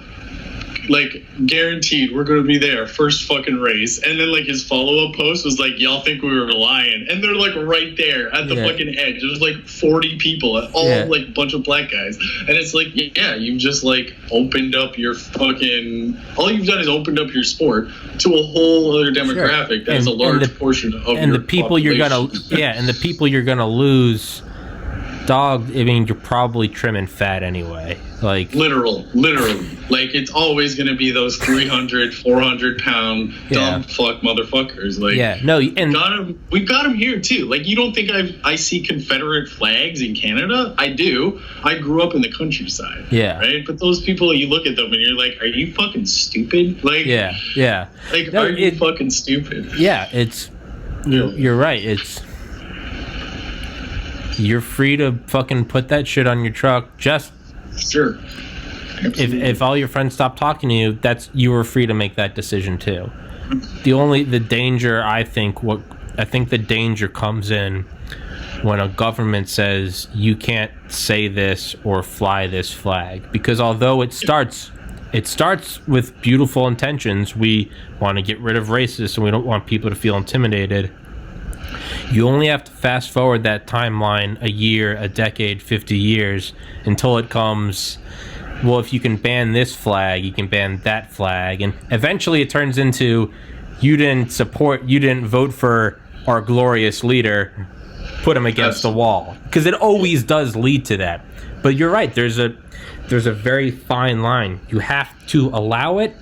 like, guaranteed, we're going to be there, first fucking race. And then, like, his follow-up post was like, y'all think we were lying. And they're, like, right there at the fucking edge. There's, like, 40 people, all, like, a bunch of black guys. And it's like, yeah, you've just, like, opened up your fucking... All you've done is opened up your sport to a whole other demographic that is a large portion of your people population. And the people you're going to lose... Dog, I mean, you're probably trimming fat anyway. Like literally, like it's always going to be those 300, 400 pound dumb fuck motherfuckers. Like, and we've got them here too. Like, you don't think I see Confederate flags in Canada? I do. I grew up in the countryside. Yeah, right. But those people, you look at them and you're like, are you fucking stupid? Like, like, are you fucking stupid? Yeah, you're right. You're free to fucking put that shit on your truck. Just sure. If all your friends stop talking to you, you were free to make that decision too. The danger, I think the danger comes in when a government says you can't say this or fly this flag, because although it starts with beautiful intentions, we want to get rid of racists and we don't want people to feel intimidated. You only have to fast forward that timeline a year, a decade, 50 years until it comes, well, if you can ban this flag, you can ban that flag. And eventually it turns into, you didn't vote for our glorious leader, put him against the wall. Because it always does lead to that. But you're right, there's a very fine line. You have to allow it,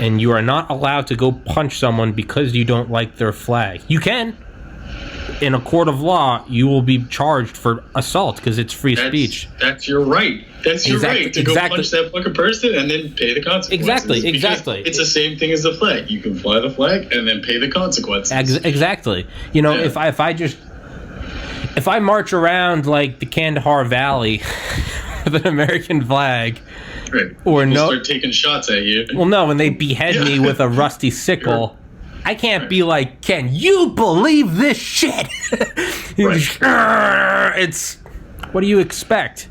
and you are not allowed to go punch someone because you don't like their flag. You can. In a court of law, you will be charged for assault because it's free speech. That's your right. That's your right to go punch that fucking person and then pay the consequences. Exactly. It's the same thing as the flag. You can fly the flag and then pay the consequences. Exactly. You know, if I march around like the Kandahar Valley with an American flag, right, or people start taking shots at you. Well, no, when they behead me with a rusty sickle, I can't be like, can you believe this shit? It's, what do you expect?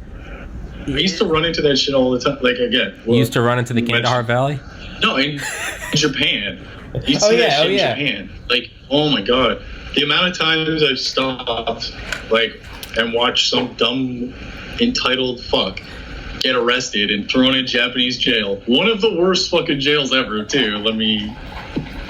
I used to run into that shit all the time. Like, again, you used to run into the Kandahar Valley? No, in Japan. You see that shit in Japan. Like, oh my god, the amount of times I've stopped, like, and watched some dumb entitled fuck get arrested and thrown in Japanese jail. One of the worst fucking jails ever, too, let me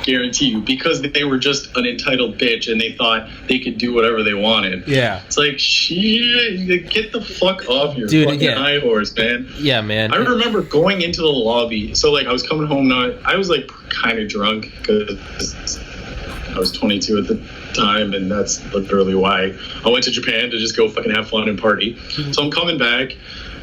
guarantee you, because they were just an entitled bitch and they thought they could do whatever they wanted. Yeah. It's like, shit, get the fuck off your fucking high horse, man. Yeah, man. I remember going into the lobby. So, like, I was coming home now. I was, like, kind of drunk because I was 22 at the time, and that's literally why I went to Japan, to just go fucking have fun and party. So I'm coming back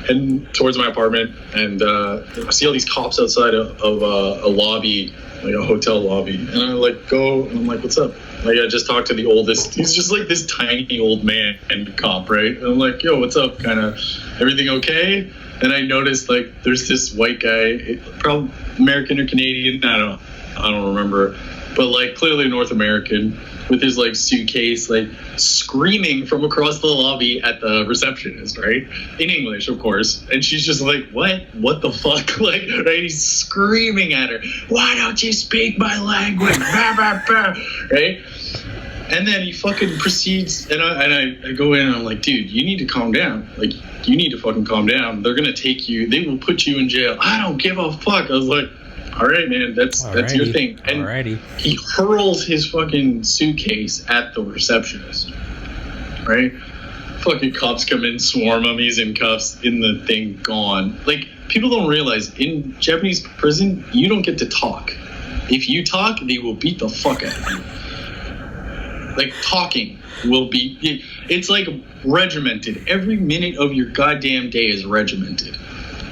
and towards my apartment, and I see all these cops outside of a lobby, like a hotel lobby, and I like go and I'm like, what's up? Like, I just talked to the oldest. He's just like this tiny old man and cop, right? And I'm like, yo, what's up? Kind of, everything okay? And I noticed, like, there's this white guy, probably American or Canadian, I don't remember, but like clearly North American, with his like suitcase, like screaming from across the lobby at the receptionist, right? In English, of course. And she's just like, what the fuck? Like, right? He's screaming at her, why don't you speak my language? Bah, bah, bah. Right? And then he fucking proceeds, and I go in and I'm like, dude, you need to calm down. Like, you need to fucking calm down. They're gonna take you, they will put you in jail. I don't give a fuck. I was like, all right, man, that's your thing. And he hurls his fucking suitcase at the receptionist, right? Fucking cops come in, swarm him, he's in cuffs, in the thing, gone. Like, people don't realize, in Japanese prison, you don't get to talk. If you talk, they will beat the fuck out of you. Like, talking will be, it's like regimented. Every minute of your goddamn day is regimented.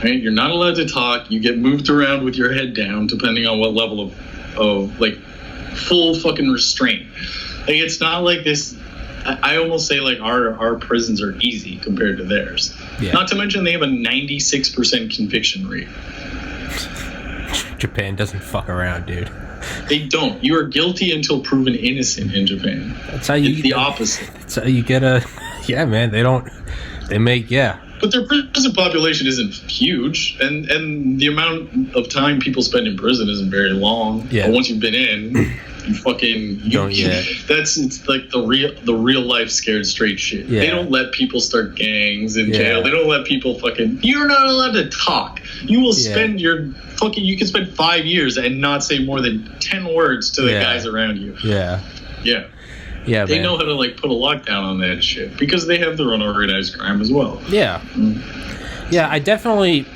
Right? You're not allowed to talk. You get moved around with your head down, depending on what level of like full fucking restraint. Like, it's not like this. I almost say like our prisons are easy compared to theirs. Yeah. Not to mention they have a 96% conviction rate. Japan doesn't fuck around, dude. They don't. You are guilty until proven innocent in Japan. That's how you. It's the opposite. That's how you get a. Yeah, man. They don't. They make But their prison population isn't huge, and the amount of time people spend in prison isn't very long. Yeah. But once you've been in, it's like the real life scared straight shit. Yeah. They don't let people start gangs in jail. They don't let people you're not allowed to talk. You will spend you can spend 5 years and not say more than 10 words to the guys around you. Yeah. Yeah. Yeah, they know how to put a lockdown on that shit because they have their own organized crime as well. Yeah. Yeah, I definitely,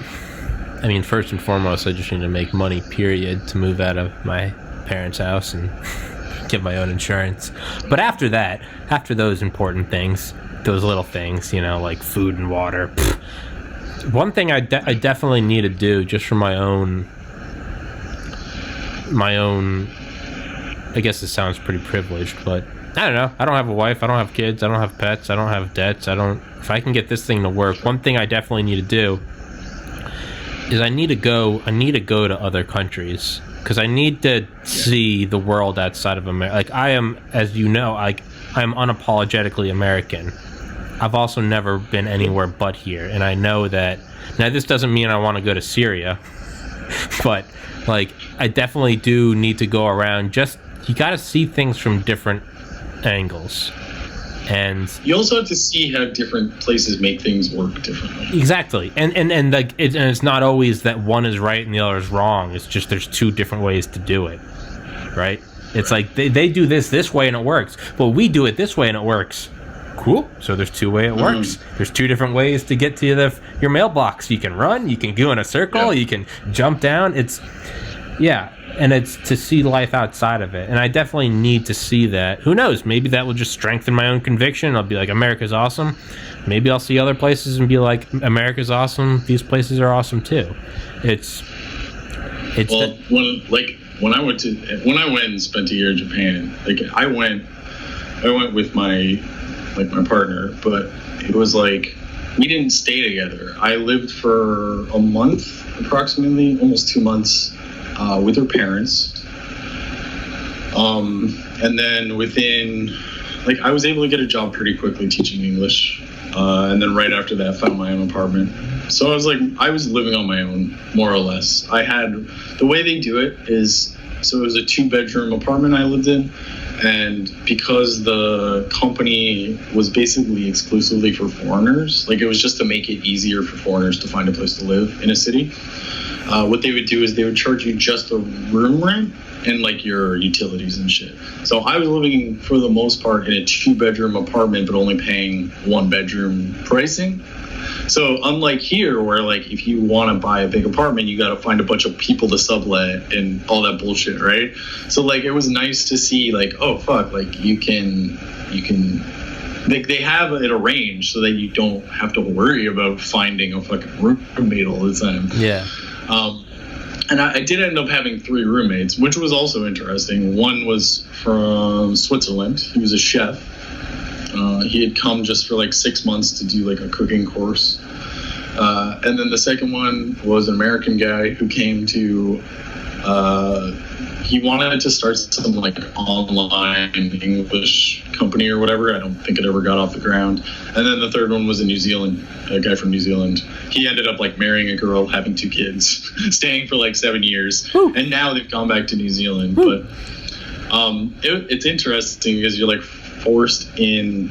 first and foremost, I just need to make money, period, to move out of my parents' house and get my own insurance. But after that, after those important things, those little things, like food and water, one thing I definitely need to do just for my own, I guess this sounds pretty privileged, but I don't know. I don't have a wife. I don't have kids. I don't have pets. I don't have debts. If I can get this thing to work, one thing I definitely need to do is I need to go to other countries because I need to see the world outside of America. I am, as you know, I'm unapologetically American. I've also never been anywhere but here, and I know that. Now, this doesn't mean I want to go to Syria, but I definitely do need to go around. You got to see things from different angles, and you also have to see how different places make things work differently. Exactly, and it's not always that one is right and the other is wrong. It's just there's two different ways to do it, right? It's like they do this way and it works. Well, we do it this way and it works. Cool. So there's two ways it works. There's two different ways to get to your mailbox. You can run. You can go in a circle. You can jump down. And it's to see life outside of it. And I definitely need to see that. Who knows? Maybe that will just strengthen my own conviction. I'll be like, America's awesome. Maybe I'll see other places and be like, America's awesome. These places are awesome too. When I went and spent a year in Japan, I went with my partner, but it was we didn't stay together. I lived for a month, approximately, almost 2 months. With her parents, and then within, I was able to get a job pretty quickly teaching English, and then right after that, found my own apartment. So I was living on my own, more or less. The way they do it is, so it was a 2-bedroom apartment I lived in, and because the company was basically exclusively for foreigners, it was just to make it easier for foreigners to find a place to live in a city. What they would do is they would charge you just the room rent and your utilities and shit. So I was living for the most part in a 2-bedroom apartment, but only paying 1-bedroom pricing. So unlike here, where if you want to buy a big apartment, you got to find a bunch of people to sublet and all that bullshit, right? So it was nice to see oh fuck, you can. They have it arranged so that you don't have to worry about finding a fucking roommate all the time. Yeah. And I did end up having 3 roommates, which was also interesting. One was from Switzerland. He was a chef. He had come just for 6 months to do a cooking course. And then the second one was an American guy who came to, he wanted to start some online English company or whatever. I don't think it ever got off the ground. And then the third one was a guy from New Zealand. He ended up marrying a girl, having 2 kids, staying for 7 years. Woo. And now they've gone back to New Zealand. Woo. But it's interesting because you're forced in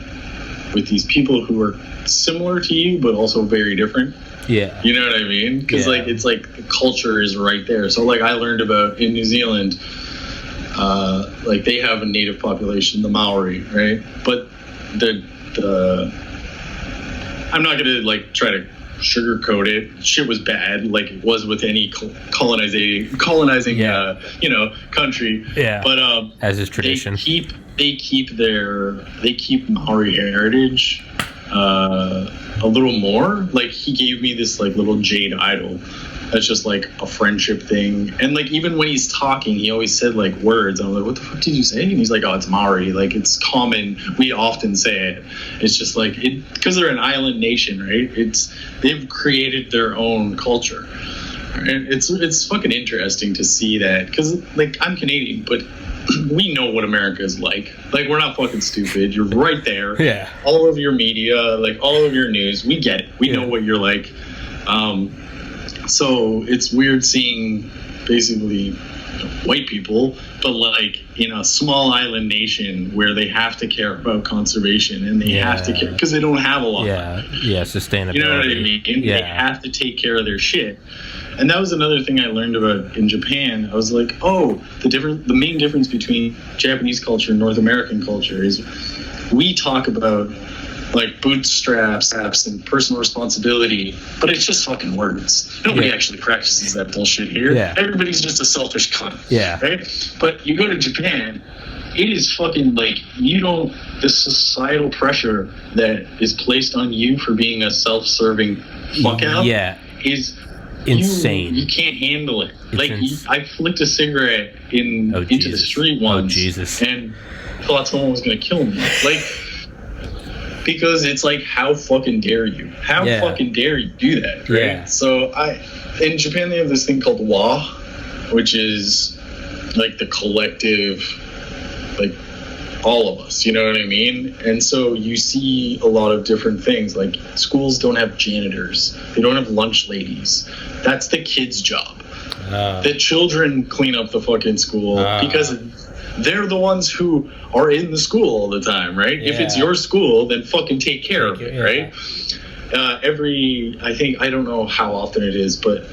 with these people who are similar to you, but also very different. Yeah. You know what I mean? Because it's the culture is right there. So I learned about in New Zealand, they have a native population, the Maori, right? But I'm not gonna try to sugarcoat it. Shit was bad, it was with any colonizing country. Yeah. But as is tradition, they keep Maori heritage a little more. He gave me this little jade idol that's just a friendship thing, and even when he's talking, he always said words. I'm what the fuck did you say? And he's oh, it's Maori. It's common, we often say it. It's just because they're an island nation, right? They've created their own culture, and it's fucking interesting to see that, because I'm Canadian, but we know what America is like. Like, we're not fucking stupid. You're right there. Yeah. All of your media, like all of your news, we get it. We know what you're like. So it's weird seeing basically white people, but like in a small island nation where they have to care about conservation and they have to care because they don't have a lot. Sustainability. You know what I mean? Yeah. They have to take care of their shit. And that was another thing I learned about in Japan. I was like, oh, the main difference between Japanese culture and North American culture is we talk about like bootstraps, apps, and personal responsibility, but it's just fucking words. Nobody actually practices that bullshit here. Yeah. Everybody's just a selfish cunt. Yeah. Right? But you go to Japan, it is fucking like the societal pressure that is placed on you for being a self-serving fuck out is insane. You can't handle it. I flicked a cigarette into the street once. Oh, Jesus. And thought someone was going to kill me. Like, because it's like, how fucking dare you? How fucking dare you do that, right? Yeah. So in Japan, they have this thing called wa, which is like the collective, like all of us, you know what I mean? And so you see a lot of different things, like schools don't have janitors. They don't have lunch ladies. That's the kids' job. The children clean up the fucking school because they're the ones who are in the school all the time, right? If it's your school, then fucking take care of it, right? I don't know how often it is, but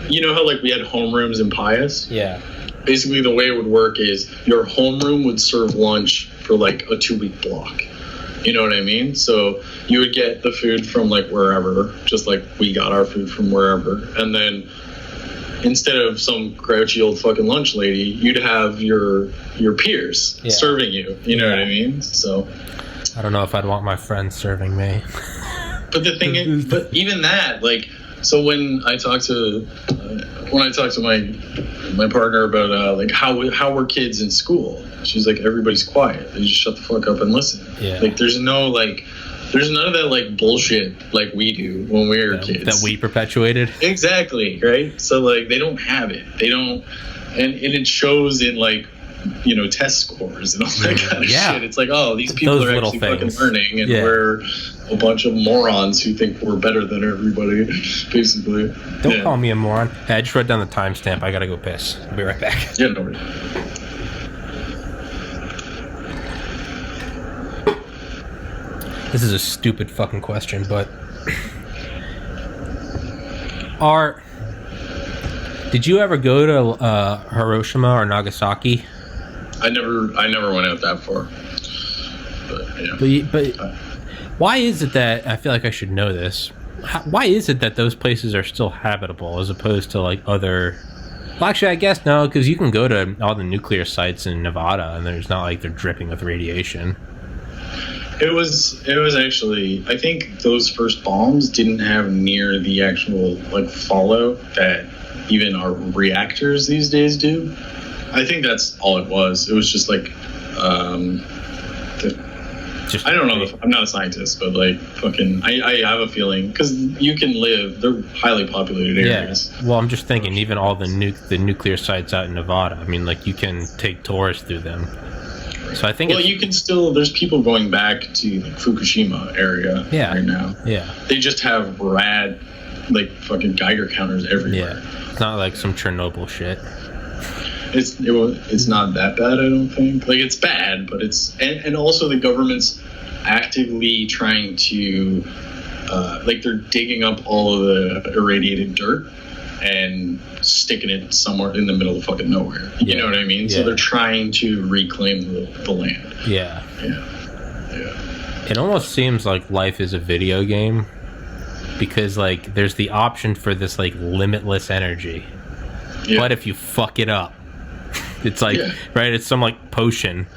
you know how like we had homerooms in Pius? Yeah. Basically the way it would work is your homeroom would serve lunch for like a 2-week block. You know what I mean? So you would get the food from like wherever, just like we got our food from wherever. And then instead of some grouchy old fucking lunch lady, you'd have your peers serving you. You know what I mean? So I don't know if I'd want my friends serving me. But the thing is, but even that, like, so when I talk to my partner about like how were kids in school, she's like, everybody's quiet. They just shut the fuck up and listen. Yeah. Like there's none of that like bullshit like we do when we were kids. That we perpetuated. Exactly, right? So like they don't have it. They don't, and it shows in like, you know, test scores and all that kind of shit. It's like, oh, these people Those are actually fucking learning, and we're a bunch of morons who think we're better than everybody, basically. Don't call me a moron. Hey, I just wrote down the timestamp. I gotta go piss. I'll be right back. Yeah, no worries. This is a stupid fucking question, but did you ever go to Hiroshima or Nagasaki? I never went out that far. But yeah. But why is it that I feel like I should know this? Why is it that those places are still habitable as opposed to like other? Well, actually, I guess no, because you can go to all the nuclear sites in Nevada, and there's not like they're dripping with radiation. It was actually, I think those first bombs didn't have near the actual like fallout that even our reactors these days do. I think that's all it was. It was just like, I don't know. I'm not a scientist, but like fucking, I have a feeling because you can live. They're highly populated areas. Yeah. Well, I'm just thinking, even all the nuclear sites out in Nevada. I mean, like you can take tours through them. So I think. Well, you can still. There's people going back to like Fukushima area right now. Yeah. They just have rad, like fucking Geiger counters everywhere. Yeah. It's not like some Chernobyl shit. It's not that bad, I don't think. Like, it's bad, but it's... And also the government's actively trying to... like, they're digging up all of the irradiated dirt and sticking it somewhere in the middle of fucking nowhere. You know what I mean? Yeah. So they're trying to reclaim the land. Yeah. It almost seems like life is a video game because, like, there's the option for this, like, limitless energy. Yeah. But if you fuck it up, it's like, right, it's some like potion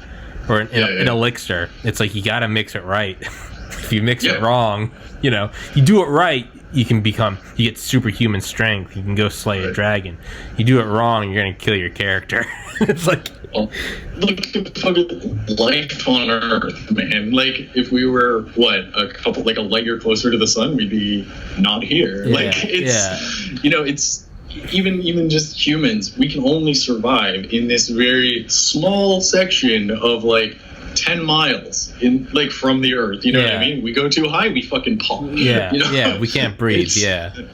or an elixir. It's like you gotta mix it right. If you mix it wrong, you know, you do it right, you get superhuman strength. You can go slay a dragon. You do it wrong, you're gonna kill your character. It's like, well, look at fucking life on Earth, man. Like, if we were a light year closer to the sun, we'd be not here. Like, it's you know, it's even just humans, we can only survive in this very small section of like 10 miles in like from the earth, you know what I mean? We go too high, we fucking pop. Yeah, you know? We can't breathe.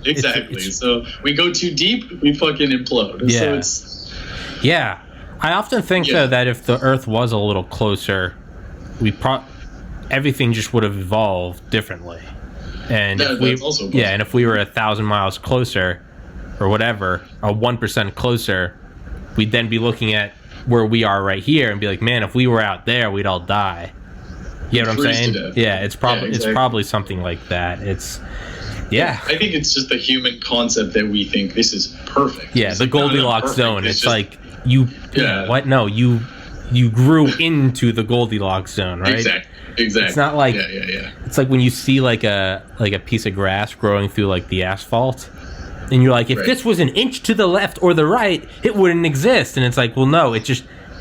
Exactly. So we go too deep, we fucking implode. So I often think though that if the earth was a little closer, everything just would have evolved differently. And and if we were 1,000 miles closer or whatever, or 1% closer, we'd then be looking at where we are right here and be like, man, if we were out there, we'd all die. You know what I'm saying? Yeah, it's probably something like that. I think it's just the human concept that we think this is perfect. Yeah, the Goldilocks Zone. It's just, like what? No, you grew into the Goldilocks Zone, right? Exactly. It's not like it's like when you see like a piece of grass growing through like the asphalt. And you're like, if this was an inch to the left or the right, it wouldn't exist. And it's like, well, no, it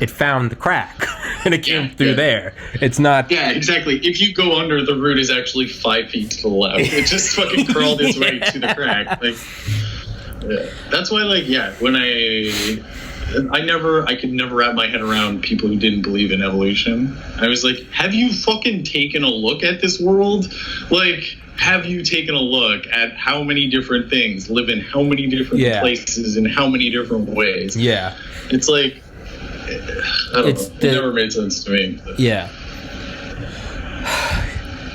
found the crack and it came through there. It's not. Yeah, exactly. If you go under, the root is actually 5 feet to the left. It just fucking crawled its way to the crack. Like, that's why, like, when I could never wrap my head around people who didn't believe in evolution. I was like, have you fucking taken a look at this world? Like, have you taken a look at how many different things live in how many different places in how many different ways? Yeah. It's like, I don't know. It never made sense to me. Yeah.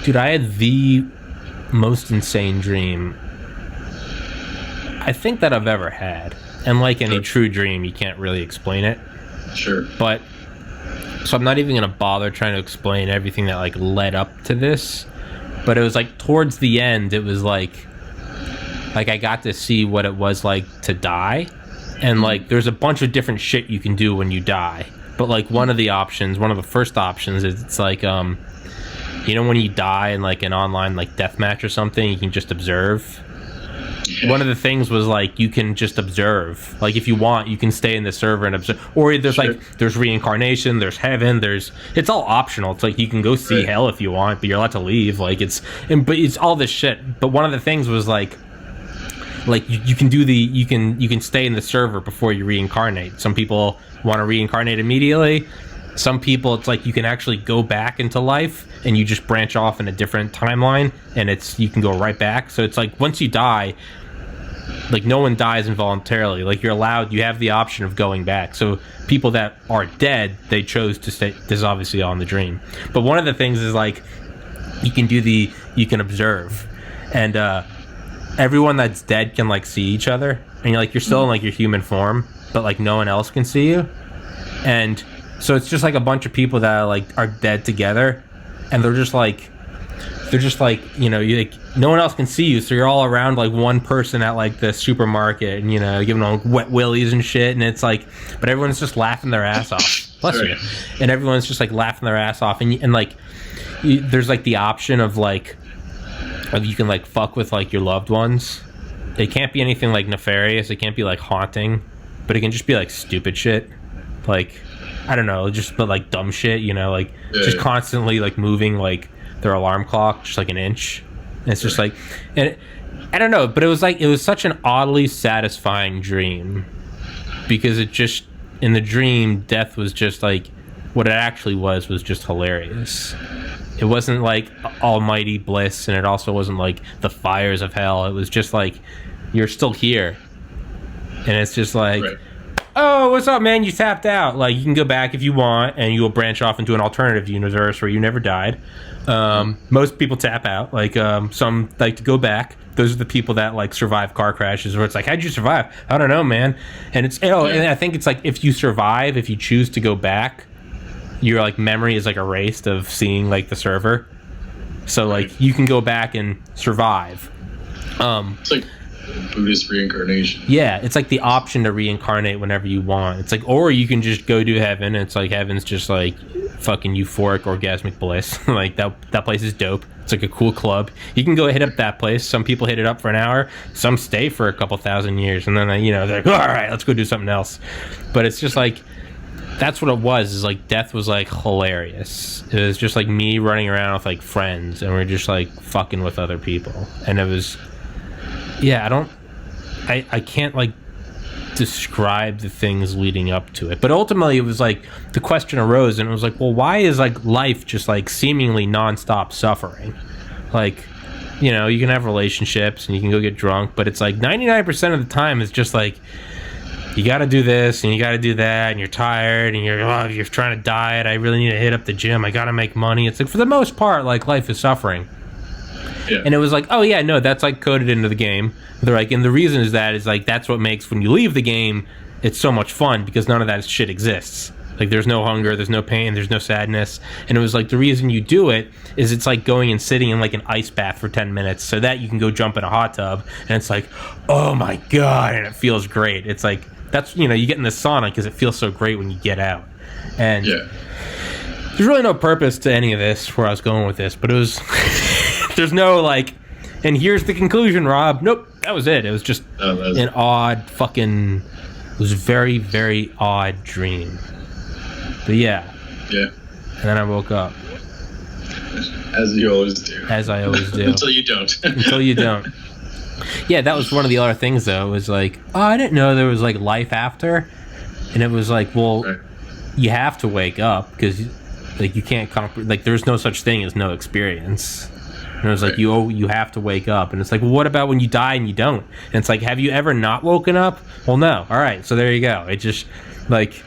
Dude, I had the most insane dream I think that I've ever had. And like any true dream, you can't really explain it. Sure. But, so I'm not even going to bother trying to explain everything that like led up to this. But it was like towards the end, it was like I got to see what it was like to die. And like there's a bunch of different shit you can do when you die. But like one of the first options is it's like, you know, when you die in like an online like deathmatch or something, you can just observe. One of the things was like you can just observe. Like if you want, you can stay in the server and observe. Or there's there's reincarnation, there's heaven, it's all optional. It's like you can go see hell if you want, but you're allowed to leave. Like but it's all this shit. But one of the things was like you can do you can stay in the server before you reincarnate. Some people want to reincarnate immediately. Some people, it's like you can actually go back into life and you just branch off in a different timeline and you can go right back. So it's like once you die, like no one dies involuntarily. Like you have the option of going back. So people that are dead, they chose to stay. This is obviously on the dream. But one of the things is like you can observe. And everyone that's dead can like see each other. And you're still in like your human form, but like no one else can see you. And so it's just like a bunch of people that are dead together, and they're just like, you know, no one else can see you, so you're all around like one person at like the supermarket, and you know, giving them wet willies and shit, and it's like, but everyone's just laughing their ass off, bless you, and everyone's just like laughing their ass off, and like, there's like the option of like, you can like fuck with like your loved ones. It can't be anything like nefarious. It can't be like haunting, but it can just be like stupid shit, like. I don't know, but like dumb shit, you know, like just constantly like moving like their alarm clock just like an inch. And it's just like, and I don't know, but it was such an oddly satisfying dream because in the dream, death was just like, what it actually was just hilarious. It wasn't like almighty bliss, and it also wasn't like the fires of hell. It was just like, you're still here. And it's just like, oh, what's up, man? You tapped out. Like, you can go back if you want, and you will branch off into an alternative universe where you never died. Most people tap out. Like, some like to go back. Those are the people that like survive car crashes, where it's like, how'd you survive? I don't know, man. And and I think it's like if you survive, if you choose to go back, your like memory is like erased of seeing like the server. So like you can go back and survive. It's like Buddhist reincarnation. Yeah, it's like the option to reincarnate whenever you want. It's like, or you can just go to heaven. And it's like heaven's just like fucking euphoric orgasmic bliss. Like that place is dope. It's like a cool club. You can go hit up that place. Some people hit it up for an hour. Some stay for a couple thousand years, and then they're like, all right, let's go do something else. But it's just like, that's what it was. Is like death was like hilarious. It was just like me running around with like friends, and we're just like fucking with other people, and it was. Yeah, I can't like describe the things leading up to it. But ultimately, it was like the question arose, and it was like, well, why is like life just like seemingly nonstop suffering? Like, you know, you can have relationships and you can go get drunk, but it's like 99% of the time it's just like you got to do this and you got to do that, and you're tired and you're trying to diet. I really need to hit up the gym. I got to make money. It's like, for the most part, like, life is suffering. Yeah. And it was like, oh yeah, no, that's like coded into the game. They're like, and the reason is like that's what makes when you leave the game, it's so much fun, because none of that shit exists. Like, there's no hunger, there's no pain, there's no sadness. And it was like, the reason you do it is it's like going and sitting in like an ice bath for 10 minutes so that you can go jump in a hot tub, and it's like, oh my god, and it feels great. It's like, that's, you know, you get in the sauna because it feels so great when you get out. And there's really no purpose to any of this, where I was going with this, but it was there's no like, and here's the conclusion, Rob. Nope, that was it. It was just an odd fucking, it was a very, very odd dream. But yeah. And then I woke up. As you always do. As I always do. Until you don't. Until you don't. Yeah, that was one of the other things, though. It was like, oh, I didn't know there was like life after. And it was like, well, you have to wake up, because like you can't like there's no such thing as no experience. And it was like, you have to wake up. And it's like, well, what about when you die and you don't? And it's like, have you ever not woken up? Well, no. All right, so there you go. It just, like,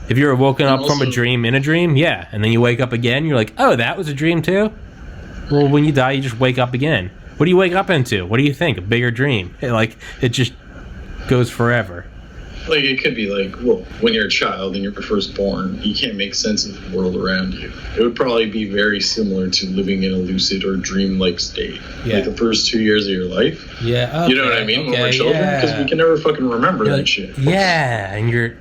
if you're woken up from a dream in a dream, yeah, and then you wake up again, you're like, oh, that was a dream too? Well, when you die, you just wake up again. What do you wake up into? What do you think? A bigger dream? It just goes forever. Like, it could be like, well, when you're a child and you're first born, you can't make sense of the world around you. It would probably be very similar to living in a lucid or dream-like state. Yeah. Like the first 2 years of your life. Yeah, okay, you know what I mean? When we're children, because we can never fucking remember that shit. Yeah, and you're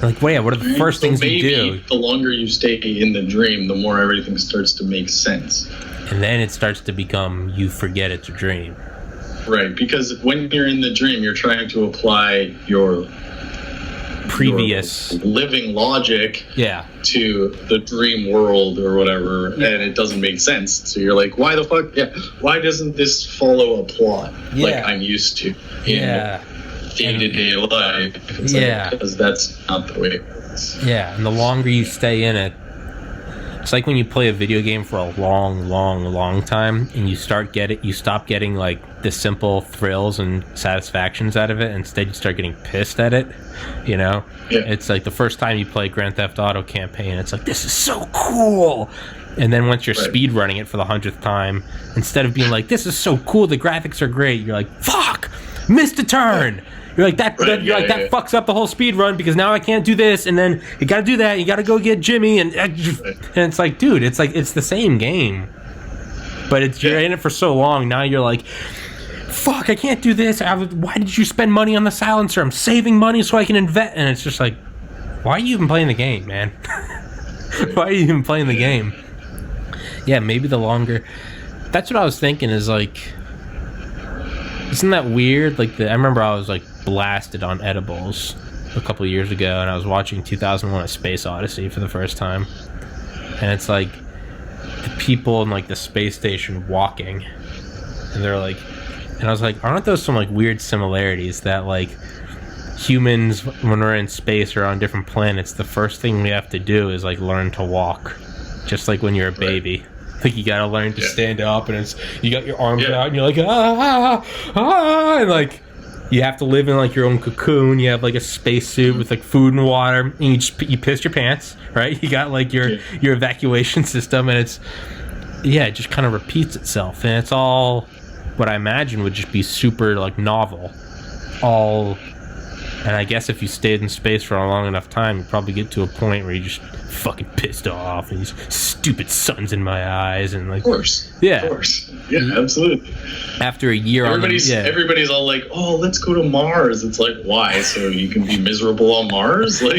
like, wait, what are the first things you do? The longer you stay in the dream, the more everything starts to make sense. And then it starts to become, you forget it's a dream. Right, because when you're in the dream, you're trying to apply your previous living logic to the dream world or whatever, and it doesn't make sense. So you're like, why the fuck? Yeah, why doesn't this follow a plot like I'm used to in day-to-day life? It's like, because that's not the way it works. Yeah, and the longer you stay in it, it's like when you play a video game for a long time, and you stop getting like the simple thrills and satisfactions out of it. Instead, you start getting pissed at it. You know, it's like the first time you play Grand Theft Auto campaign, it's like, this is so cool. And then once you're speed running it for the 100th time, instead of being like, this is so cool, the graphics are great, you're like, fuck, missed a turn. You're like, that fucks up the whole speed run, because now I can't do this, and then you gotta do that, you gotta go get Jimmy, and it's like, dude, it's like, it's the same game, but you're in it for so long, now you're like, fuck, I can't do this, why did you spend money on the silencer? I'm saving money so I can invest, and it's just like, why are you even playing the game, man? Why are you even playing the game? Yeah, maybe the longer, that's what I was thinking, is like, isn't that weird? Like, I remember I was like blasted on edibles a couple of years ago, and I was watching 2001: A Space Odyssey for the first time, and it's like the people in like the space station walking, and they're like, and I was like, aren't those some like weird similarities that like humans, when we're in space or on different planets, the first thing we have to do is like learn to walk, just like when you're a baby. Like, you gotta learn to stand up, and it's, you got your arms out, and you're like, and like, you have to live in like your own cocoon. You have like a spacesuit with like food and water, and you piss your pants, right? You got like your evacuation system, and it's, it just kind of repeats itself, and it's all what I imagine would just be super like novel, and I guess if you stayed in space for a long enough time, you'd probably get to a point where you just fucking pissed off, and these stupid suns in my eyes, and like, of course, absolutely. After a year, everybody's all like, "Oh, let's go to Mars." It's like, why? So you can be miserable on Mars? Like,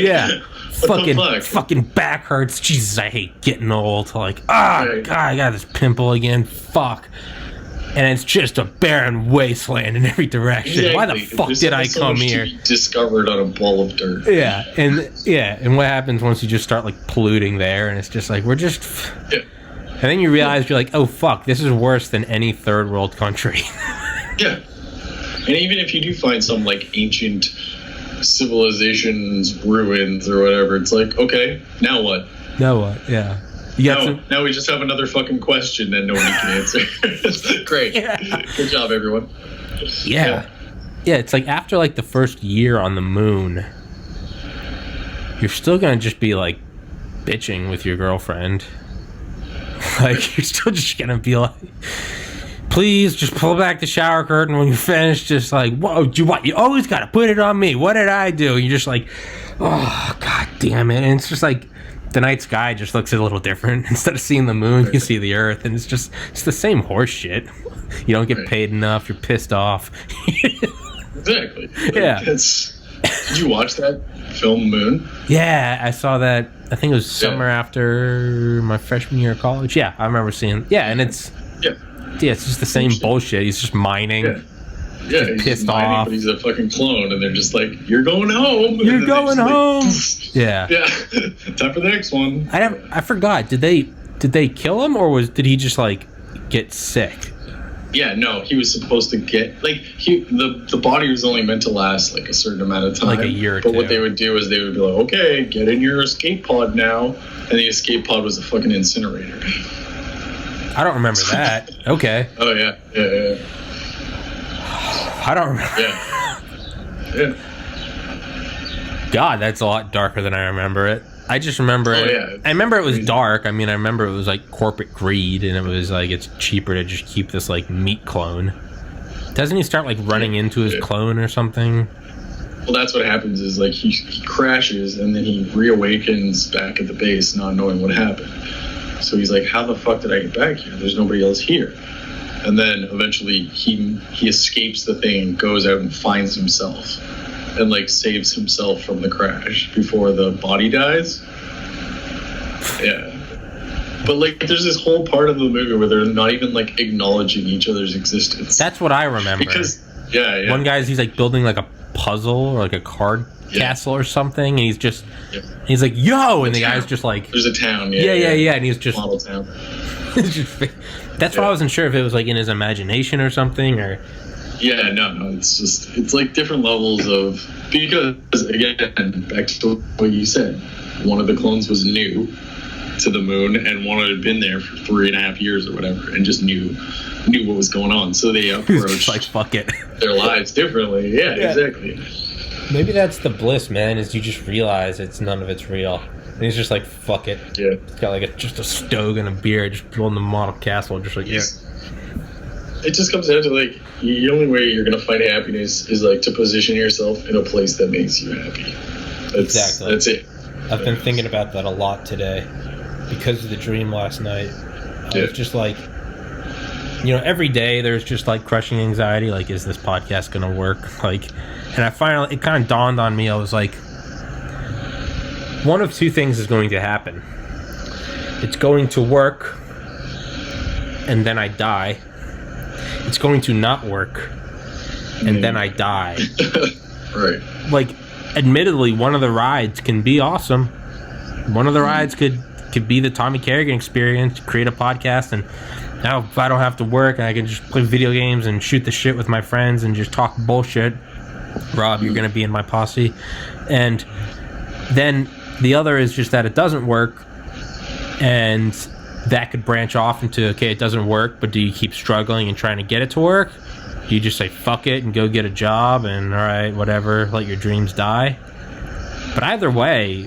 fucking back hurts. Jesus, I hate getting old. Like, God, I got this pimple again. Fuck. And it's just a barren wasteland in every direction. Exactly. Why the fuck did I come here? Discovered on a ball of dirt. And what happens once you just start like polluting there, and it's just like, we're just. And then you realize you're like, oh fuck, this is worse than any third world country. And even if you do find some like ancient civilization's ruins or whatever. It's like, okay, now what? Yeah. Now we just have another fucking question that nobody can answer. Great. Yeah. Good job, everyone. Yeah. Yeah, it's like after like the first year on the moon, you're still gonna just be like bitching with your girlfriend. Like, you're still just gonna be like, please just pull back the shower curtain when you're finished. Just like, whoa, you always gotta put it on me. What did I do? You're just like, oh, god damn it. And it's just like, the night sky just looks a little different. Instead of seeing the moon, you see the earth, and it's the same horse shit. You don't get paid enough. You're pissed off. Exactly. Yeah. Did you watch that film Moon? Yeah, I saw that. I think it was summer after my freshman year of college. Yeah, I remember seeing. Yeah, and it's it's just the same bullshit. He's just mining. Yeah, he's pissed mining, off. But he's a fucking clone, and they're just like, "You're going home. You're going home." Yeah. Time for the next one. I forgot. Did they kill him, or did he just like get sick? Yeah, no, he was supposed to get the body was only meant to last like a certain amount of time, like a year or two. But what they would do is they would be like, okay, get in your escape pod now, and the escape pod was a fucking incinerator. I don't remember that. Okay. Oh yeah. I don't remember. Yeah. God, that's a lot darker than I remember it. I just remember it. Yeah. I remember it was dark. I mean, I remember it was like corporate greed, and it was like it's cheaper to just keep this like meat clone. Doesn't he start like running into his clone or something? Well, that's what happens is like he crashes and then he reawakens back at the base, not knowing what happened. So he's like, how the fuck did I get back here? There's nobody else here. And then eventually he escapes the thing, goes out and finds himself, and like saves himself from the crash before the body dies. Yeah. But like there's this whole part of the movie where they're not even like acknowledging each other's existence. That's what I remember. Because one guy's he's like building like a puzzle or like a card castle or something, and he's just he's like, yo, and the guy's just like, there's a town. Yeah, and he's just model town. That's why I wasn't sure if it was like in his imagination or something, or no, it's like different levels of, because again, back to what you said, one of the clones was new to the moon and one had been there for 3.5 years or whatever, and just knew what was going on, so they approached like, fuck it, their lives differently. Yeah, exactly. Maybe that's the bliss, man, is you just realize none of it's real. And he's just like, fuck it. Yeah. He's got like just a stove and a beer, just building the model castle, just like, It just comes down to like, the only way you're going to find happiness is like to position yourself in a place that makes you happy. Exactly. That's it. I've been thinking about that a lot today because of the dream last night. I was just like, every day there's just like crushing anxiety, like, is this podcast going to work? Like, and it kind of dawned on me, I was like, one of two things is going to happen. It's going to work, and then I die. It's going to not work, and then I die. Right. Like, admittedly, one of the rides can be awesome. One of the rides could be the Tommy Kerrigan experience, create a podcast, and now I don't have to work, and I can just play video games and shoot the shit with my friends and just talk bullshit. Rob, you're going to be in my posse. And then the other is just that it doesn't work, and that could branch off into, okay, it doesn't work, but do you keep struggling and trying to get it to work? Do you just say fuck it and go get a job and all right, whatever, let your dreams die? But either way,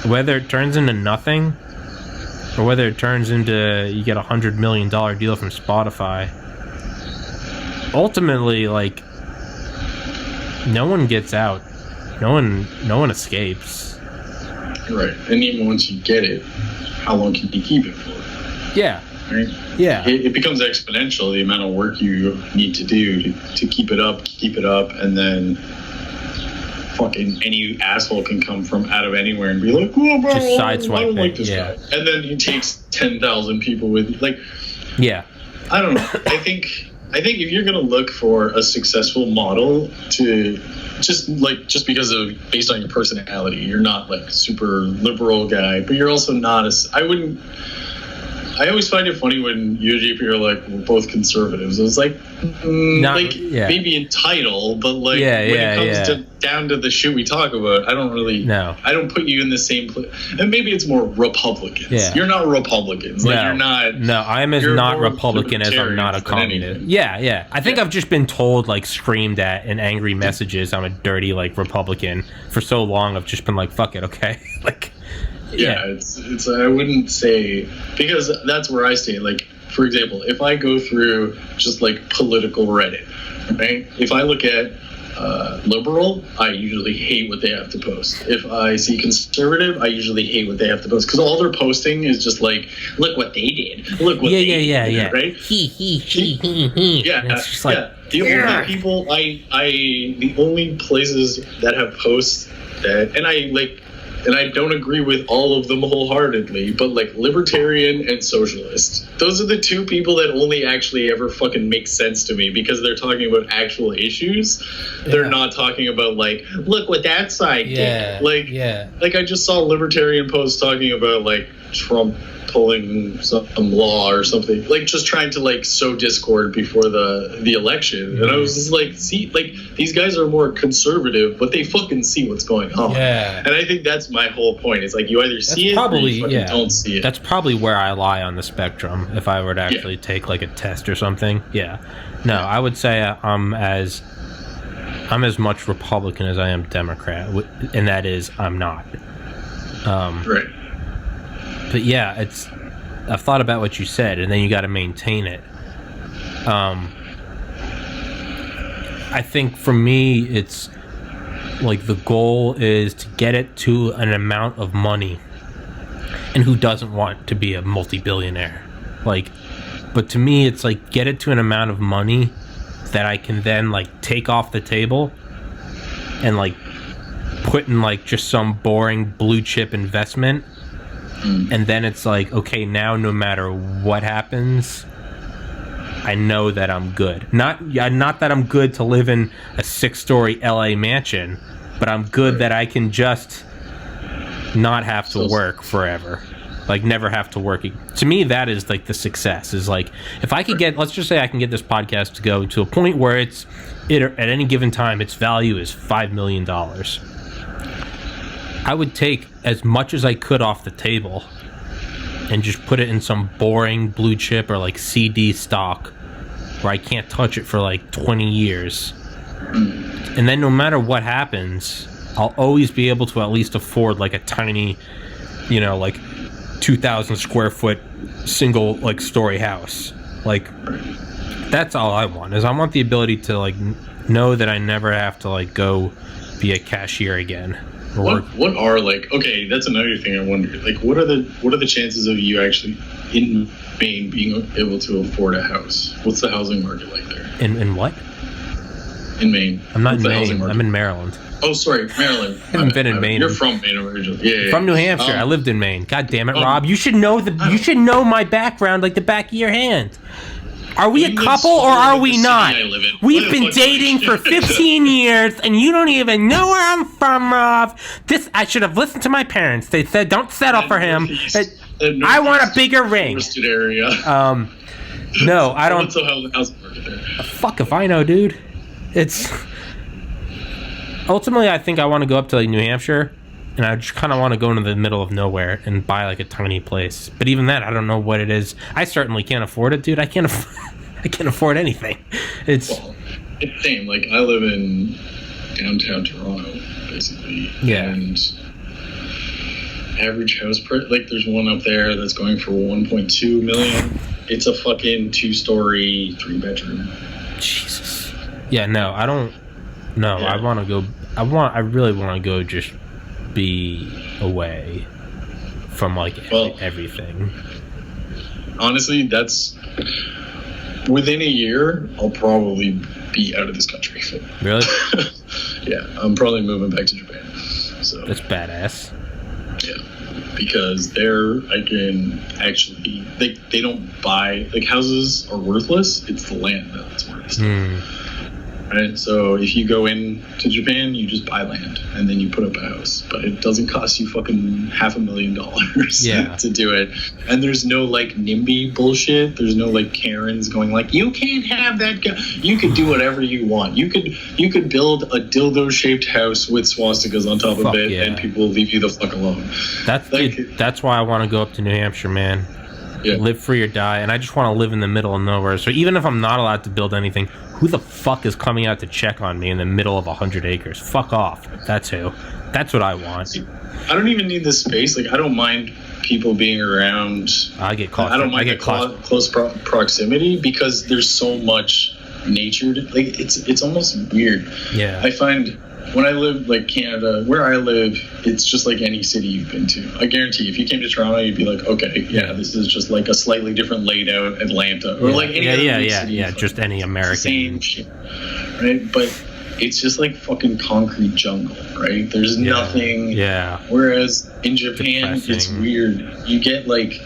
whether it turns into nothing or whether it turns into you get $100 million deal from Spotify, ultimately, like, no one gets out. No one escapes. Right. And even once you get it, how long can you keep it for? Yeah. Right? Yeah. It becomes exponential, the amount of work you need to do to keep it up, and then fucking any asshole can come from out of anywhere and be like, oh, bro, just I don't like this guy. And then he takes 10,000 people with, like, I don't know. I think if you're going to look for a successful model to just because of based on your personality, you're not like super liberal guy, but you're also not I I always find it funny when you and JP are like, we're both conservatives. I was like, maybe in title, but like when it comes down to the shit we talk about, I don't really. No. I don't put you in the same place. And maybe it's more Republicans. Yeah. You're not Republicans. Like you're not. No, I'm as not Republican as I'm not a communist. Yeah. I think I've just been told, like, screamed at in angry messages, I'm a dirty, like, Republican for so long. I've just been like, fuck it, okay, like. Yeah, it's I wouldn't say, because that's where I stand. Like, for example, if I go through just like political Reddit, right? If I look at liberal, I usually hate what they have to post. If I see conservative, I usually hate what they have to post, because all they're posting is just like, look what they did. Look what they did, right? Yeah, it's just like, the only people the only places that have posts that, and I don't agree with all of them wholeheartedly, but like libertarian and socialist. Those are the two people that only actually ever fucking make sense to me, because they're talking about actual issues. They're not talking about like, look what that side did. Like I just saw a libertarian post talking about like Trump pulling some law or something, like just trying to like sow discord before the election. And I was just like, see, like these guys are more conservative, but they fucking see what's going on. And I think that's my whole point. It's like, you either see it or you fucking don't see it. That's probably where I lie on the spectrum if I were to actually take like a test or something. No, I would say I'm as much Republican as I am Democrat, and that is I'm not. Right. But yeah, I've thought about what you said, and then you got to maintain it. I think for me, it's like the goal is to get it to an amount of money, and who doesn't want to be a multi-billionaire? Like, but to me, it's like get it to an amount of money that I can then like take off the table and like put in like just some boring blue chip investment. And then it's like, okay, now no matter what happens, I know that I'm good. Not that I'm good to live in a 6-story LA mansion, but I'm good that I can just not have to work forever. Like, never have to work. To me, that is like the success. Is like, if I could get, let's just say I can get this podcast to go to a point where at any given time, its value is $5 million. I would take as much as I could off the table and just put it in some boring blue chip or like CD stock where I can't touch it for like 20 years. And then no matter what happens, I'll always be able to at least afford like a tiny, like 2,000 square foot single like story house. Like, that's all I want, is I want the ability to like know that I never have to like go be a cashier again. What are like, okay, that's another thing I wonder. Like, what are the chances of you actually in Maine being able to afford a house? What's the housing market like there? In what? In Maine. I'm not in Maine. I'm in Maryland. Oh, sorry, Maryland. I haven't been in Maine. You're from Maine originally. Yeah. From New Hampshire. I lived in Maine. God damn it, Rob. You should know you should know my background like the back of your hand. Are we a couple or are we not? We've been dating for 15 years and you don't even know where I'm from, Rob. I should have listened to my parents. They said don't settle for him. I want a bigger ring. Area. No, I don't. What's the housing market there? Fuck if I know, dude. It's ultimately, I think I want to go up to like New Hampshire, and I just kind of want to go into the middle of nowhere and buy like a tiny place. But even that, I don't know what it is. I certainly can't afford it, dude. I can't afford anything. It's same. Like, I live in downtown Toronto, basically. Yeah. And average house price, like, there's one up there that's going for $1.2 million. It's a fucking 2-story, 3-bedroom. Jesus. Yeah. No, I don't. No, yeah. I really want to go just be away from like everything. Honestly, that's within a year I'll probably be out of this country. Really? Yeah, I'm probably moving back to Japan. So that's badass. Yeah, because there I can actually they don't buy, like, houses are worthless. It's the land that's worth. Right, so if you go into Japan, you just buy land and then you put up a house, but it doesn't cost you fucking $500,000 to do it. And there's no like NIMBY bullshit. There's no like Karens going like, you can't have that guy. You could do whatever you want. You could build a dildo shaped house with swastikas on top of it, and people will leave you the fuck alone. That's why I want to go up to New Hampshire, man. Yeah. Live free or die, and I just want to live in the middle of nowhere. So even if I'm not allowed to build anything, who the fuck is coming out to check on me in the middle of 100 acres? Fuck off. That's who. That's what I want. I don't even need the space. Like, I don't mind people being around. I don't mind close proximity because there's so much nature. Like, it's almost weird. Yeah. I find when I live, like, Canada, where I live, it's just like any city you've been to. I guarantee if you came to Toronto, you'd be like, okay, this is just like a slightly different laid out Atlanta or like any other city. Just any American. Same shit, right? But it's just like fucking concrete jungle, right? There's nothing. Yeah. Whereas in Japan, it's weird. You get like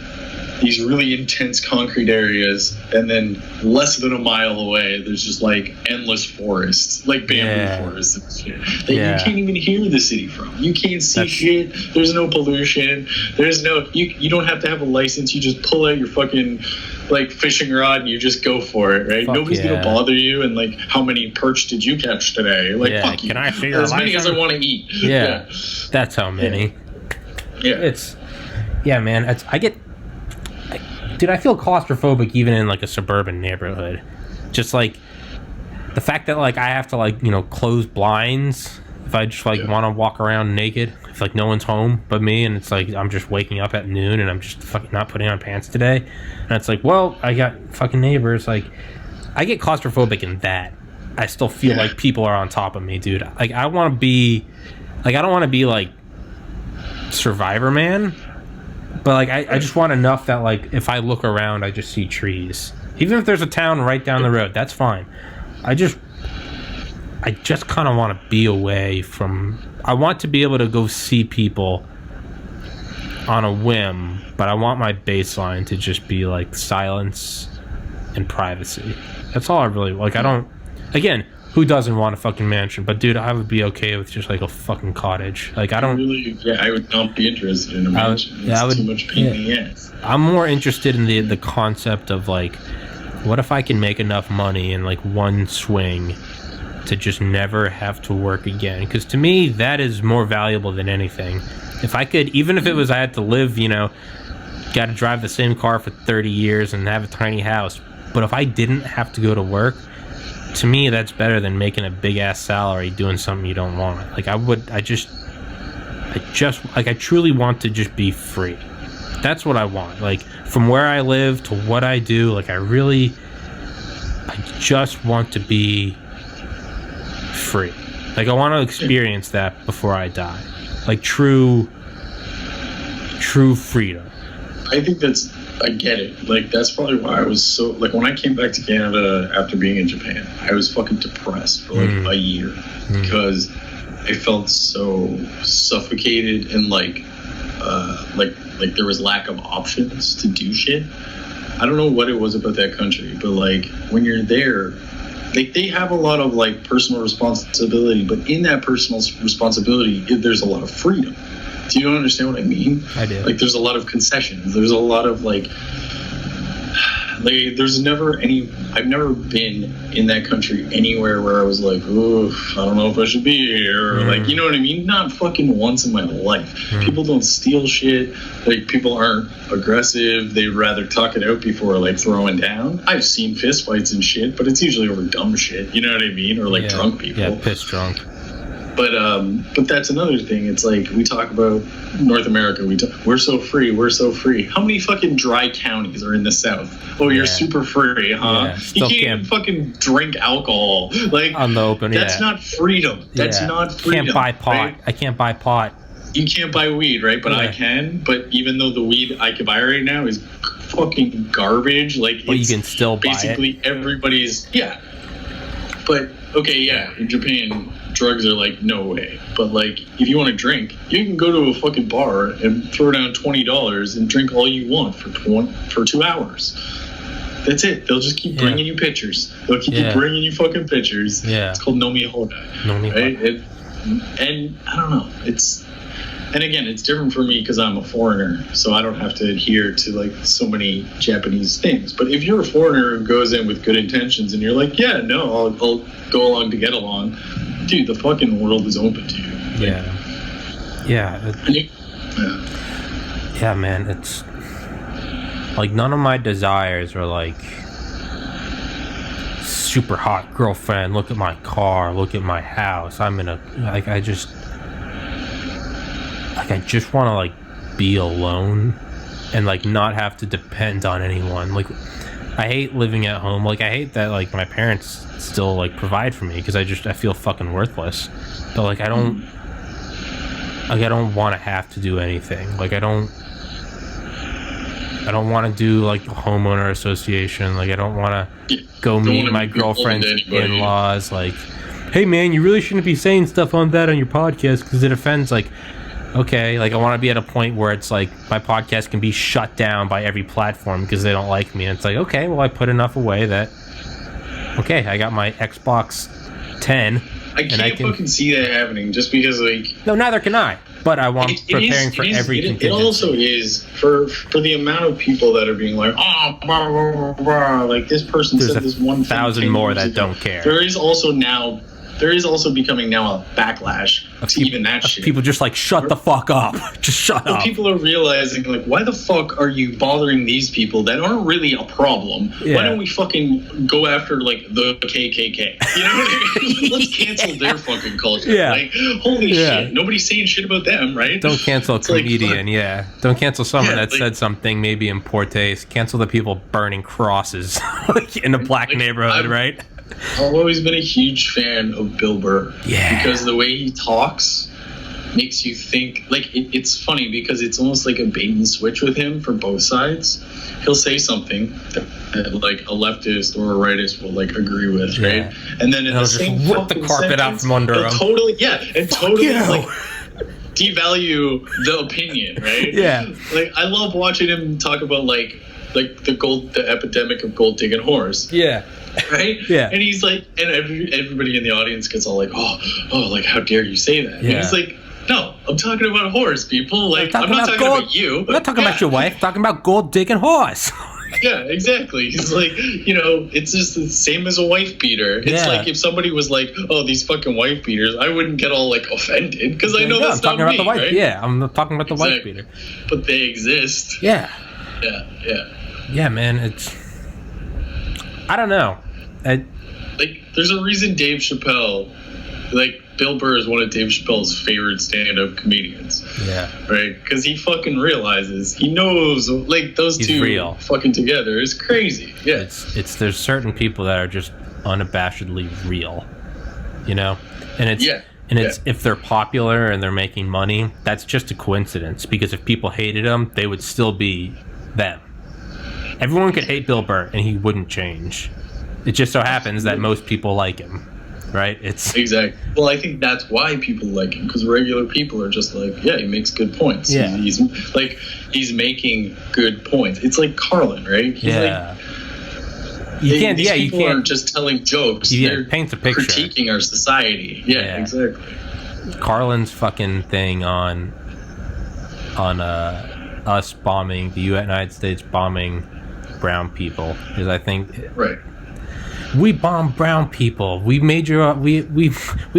these really intense concrete areas, and then less than a mile away, there's just like endless forests, like bamboo forests and shit that you can't even hear the city from. You can't see shit. There's no pollution. There's no you don't have to have a license. You just pull out your fucking like fishing rod and you just go for it, right? Nobody's gonna bother you and like, how many perch did you catch today? Like, fuck you. Can I see your as many as I want to eat. Yeah. That's how many. Yeah. Man. Dude, I feel claustrophobic even in like a suburban neighborhood. Just like the fact that like I have to like, close blinds if I just like want to walk around naked. If like no one's home but me, and it's like I'm just waking up at noon and I'm just fucking not putting on pants today. And it's like, well, I got fucking neighbors. Like, I get claustrophobic in that. I still feel like people are on top of me, dude. Like, I don't want to be like Survivor Man. But, like, I just want enough that, like, if I look around, I just see trees. Even if there's a town right down the road, that's fine. I just kind of want to be away from... I want to be able to go see people on a whim, but I want my baseline to just be, like, silence and privacy. That's all I really... Like, I don't... Again, who doesn't want a fucking mansion? But, dude, I would be okay with just, like, a fucking cottage. Like, I don't... I would not be interested in a mansion. It's too much pain in the ass. I'm more interested in the concept of, like, what if I can make enough money in, like, one swing to just never have to work again? Because to me, that is more valuable than anything. If I could... Even if it was I had to live, got to drive the same car for 30 years and have a tiny house. But if I didn't have to go to work... To me, that's better than making a big ass salary doing something you don't want. Like, I truly want to just be free. That's what I want. Like, from where I live to what I do, like, I just want to be free. Like, I want to experience that before I die. Like, true freedom. I think I get it. Like, that's probably why I was so... Like, when I came back to Canada after being in Japan, I was fucking depressed for, like, a year. Because I felt so suffocated and, like there was lack of options to do shit. I don't know what it was about that country, but, like, when you're there... Like, they have a lot of, like, personal responsibility, but in that personal responsibility, there's a lot of freedom. Do you understand what I mean? I do. Like, there's a lot of concessions. There's a lot of, like there's never any... I've never been in that country anywhere where I was like, oof, I don't know if I should be here. Or, like, you know what I mean? Not fucking once in my life. People don't steal shit. Like, people aren't aggressive. They'd rather talk it out before, like, throwing down. I've seen fist fights and shit, but it's usually over dumb shit. You know what I mean? Or, like, drunk people. Yeah, piss drunk. But that's another thing. It's like, we talk about North America. We're so free. We're so free. How many fucking dry counties are in the South? Oh, you're super free, huh? You can't even fucking drink alcohol. Like, on the open, that's not freedom. That's not freedom. Can't buy pot. Right? I can't buy pot. You can't buy weed, right? But I can. But even though the weed I can buy right now is fucking garbage, like, you can still buy basically everybody's... Yeah. But, okay, in Japan... drugs are like, no way. But, like, if you want to drink, you can go to a fucking bar and throw down $20 and drink all you want for 2 hours. That's it. They'll just keep bringing you pictures. They'll keep bringing you fucking pictures. Yeah. It's called Nomi Hodai. Right? And I don't know. And again, it's different for me because I'm a foreigner, so I don't have to adhere to like so many Japanese things. But if you're a foreigner who goes in with good intentions and you're like, yeah, no, I'll go along to get along, dude, the fucking world is open to you. Yeah, man, it's like none of my desires are like super hot girlfriend, look at my car, look at my house. I'm in a like I just want to like be alone and like not have to depend on anyone. Like I hate living at home. Like I hate that like my parents still like provide for me because I feel fucking worthless. But like I don't want to have to do anything. Like I don't want to do like the homeowner association. Like I don't want to go meet my girlfriend's in-laws. Like, hey man, you really shouldn't be saying stuff on that on your podcast because it offends. Like, okay, like I want to be at a point where it's like my podcast can be shut down by every platform because they don't like me. And it's like, okay, well I put enough away that okay, I got my Xbox 10. I can't fucking see that happening just because like no, neither can I. But I want preparing for every contingency. It also is for the amount of people that are being like, oh, blah, blah, blah, blah, like this person said this one thing. 1,000 more that don't care. There is also becoming now a backlash to even that shit. People just like, shut the fuck up. Just shut up. People are realizing, like, why the fuck are you bothering these people that aren't really a problem? Yeah. Why don't we fucking go after, like, the KKK? You know what I mean? Let's cancel their fucking culture. Yeah. Like, holy shit. Nobody's saying shit about them, right? Don't cancel a comedian, Don't cancel someone that said something maybe in poor taste. Cancel the people burning crosses in a black neighborhood, right? I've always been a huge fan of Bill Burr. Yeah. Because the way he talks makes you think, like, it's funny because it's almost like a bait and switch with him for both sides. He'll say something that like, a leftist or a rightist will, like, agree with, right? And then in the same rip the carpet out from under him. Totally, like, devalue the opinion, right? Yeah. Like, I love watching him talk about, like the epidemic of gold digging whores. Yeah. Right? Yeah. And he's like, and everybody in the audience gets all like, oh, like, how dare you say that? Yeah. And he's like, no, I'm talking about whores, people. Like, I'm not talking about you. I'm not talking about your wife. I'm talking about gold digging horse. Yeah, exactly. He's like, it's just the same as a wife beater. It's like if somebody was like, oh, these fucking wife beaters, I wouldn't get all, like, offended because I know that's not me, about the wife. Right? Yeah, I'm talking about the wife beater. But they exist. Yeah. Yeah. Yeah, man, I don't know. Like, there's a reason Dave Chappelle, like, Bill Burr is one of Dave Chappelle's favorite stand-up comedians. Yeah. Right? Because he fucking realizes, he knows, like, those two real. Fucking together is crazy. Yeah. There's certain people that are just unabashedly real, And it's if they're popular and they're making money, that's just a coincidence. Because if people hated them, they would still be them. Everyone could hate Bill Burr and he wouldn't change. It just so happens that most people like him, right? Exactly. Well, I think that's why people like him, because regular people are just like, yeah, he makes good points. Yeah. He's making good points. It's like Carlin, right? These people aren't just telling jokes. They're paints a picture. Critiquing our society. Yeah, exactly. Carlin's fucking thing on us bombing, the United States bombing brown people, is I think we bomb brown people. We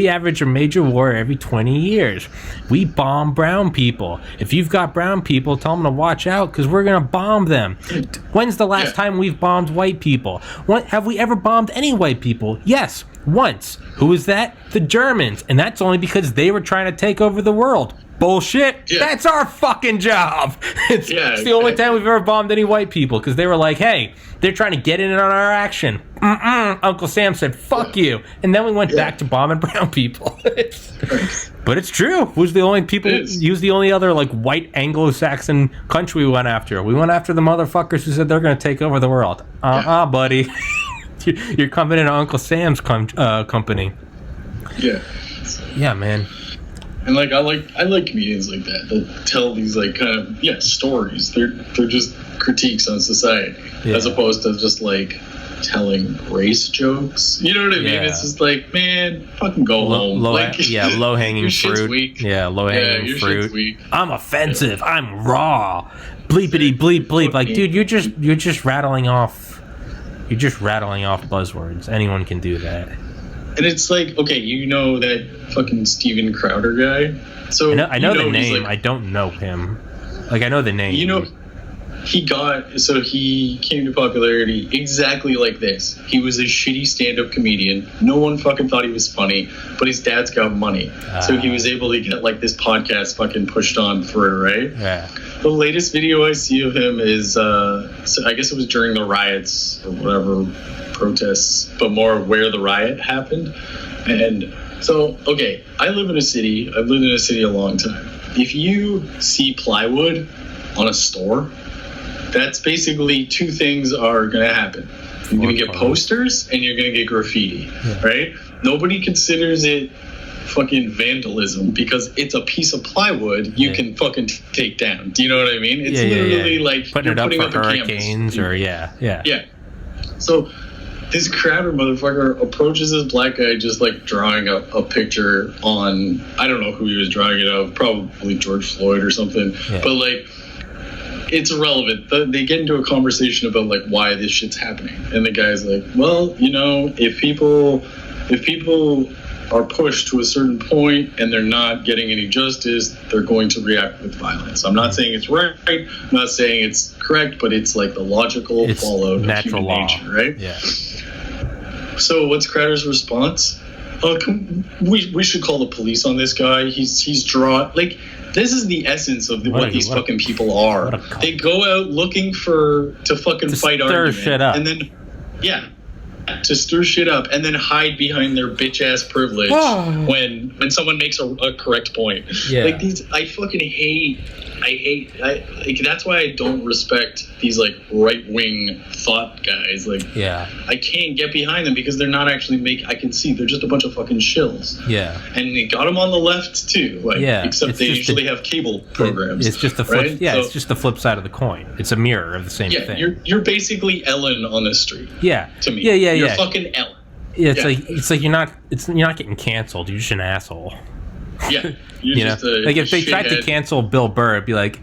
average a major war every 20 years. We bomb brown people. If you've got brown people, tell them to watch out because we're gonna bomb them. When's the last time we've bombed white people? Have we ever bombed any white people? Yes, once. Who was that? The Germans, and that's only because they were trying to take over the world. Bullshit. Yeah. That's our fucking job. It's the only time we've ever bombed any white people because they were like, hey, they're trying to get in on our action. Uncle Sam said, fuck you. And then we went back to bombing brown people. But it's true. Who's the only people? He was the only other like white Anglo-Saxon country we went after. We went after the motherfuckers who said they're going to take over the world. Buddy. You're coming into Uncle Sam's company. Yeah. Yeah, man. And like I like comedians like that tell these like kind of stories. They're just critiques on society as opposed to just like telling race jokes. You know what I mean? It's just like, man, fucking go home. Low hanging fruit. Weak. Yeah, low hanging fruit. Weak. I'm offensive. I'm raw. Bleepity bleep bleep. Like, dude, you're just rattling off. You're just rattling off buzzwords. Anyone can do that. And it's like, okay, you know that fucking Steven Crowder guy. So I know the name. Like, I don't know him. Like, I know the name. You know, he came to popularity exactly like this. He was a shitty stand-up comedian. No one fucking thought he was funny, but his dad's got money. So he was able to get like this podcast fucking pushed on through, right? Yeah. The latest video I see of him is, so I guess it was during the riots or whatever, protests, but more where the riot happened. And so, okay, I live in a city. I've lived in a city a long time. If you see plywood on a store, that's basically two things are going to happen. You're going to get posters and you're going to get graffiti, right? Nobody considers it fucking vandalism because it's a piece of plywood you can fucking take down. Do you know what I mean? It's literally like putting it up for hurricanes or Yeah. So this Crowder motherfucker approaches this black guy just like drawing a picture on, I don't know who he was drawing it of, probably George Floyd or something. Yeah. But like, it's irrelevant. They get into a conversation about like why this shit's happening, and the guy's like, well, you know, if people are pushed to a certain point and they're not getting any justice, they're going to react with violence. I'm not saying it's right, I'm not saying it's correct, but it's like the logical fallout of human nature, right? Yeah. So what's Crowder's response? We should call the police on this guy. He's drawn like. This is the essence of what these fucking people are. They go out looking to fucking fight argument. Shit up. And then, to stir shit up and then hide behind their bitch ass privilege when someone makes a correct point. Yeah. Like these, I fucking hate. Like that's why I don't respect these like right wing thought guys. Like, I can't get behind them because they're not actually I can see they're just a bunch of fucking shills. Yeah. And they got them on the left too. Like, except they usually have cable programs. It's just the flip. Right? So, it's just the flip side of the coin. It's a mirror of the same thing. You're basically Ellen on the street. Yeah. To me. Yeah. You're fucking Ellen. Yeah. It's like you're not getting canceled. You're just an asshole. Yeah. You know, like if they tried to cancel Bill Burr, it'd be like,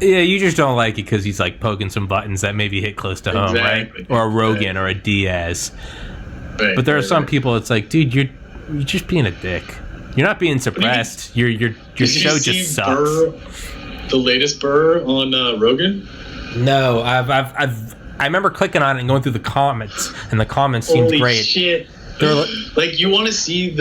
yeah, you just don't like it because he's like poking some buttons that maybe hit close to home, right? Or a Rogan or a Diaz. Right, but there are some people. It's like, dude, you're just being a dick. You're not being suppressed. Your show just sucks. The latest Burr on Rogan? No, I remember clicking on it and going through the comments, and the comments seemed great. Holy shit. Like you want to see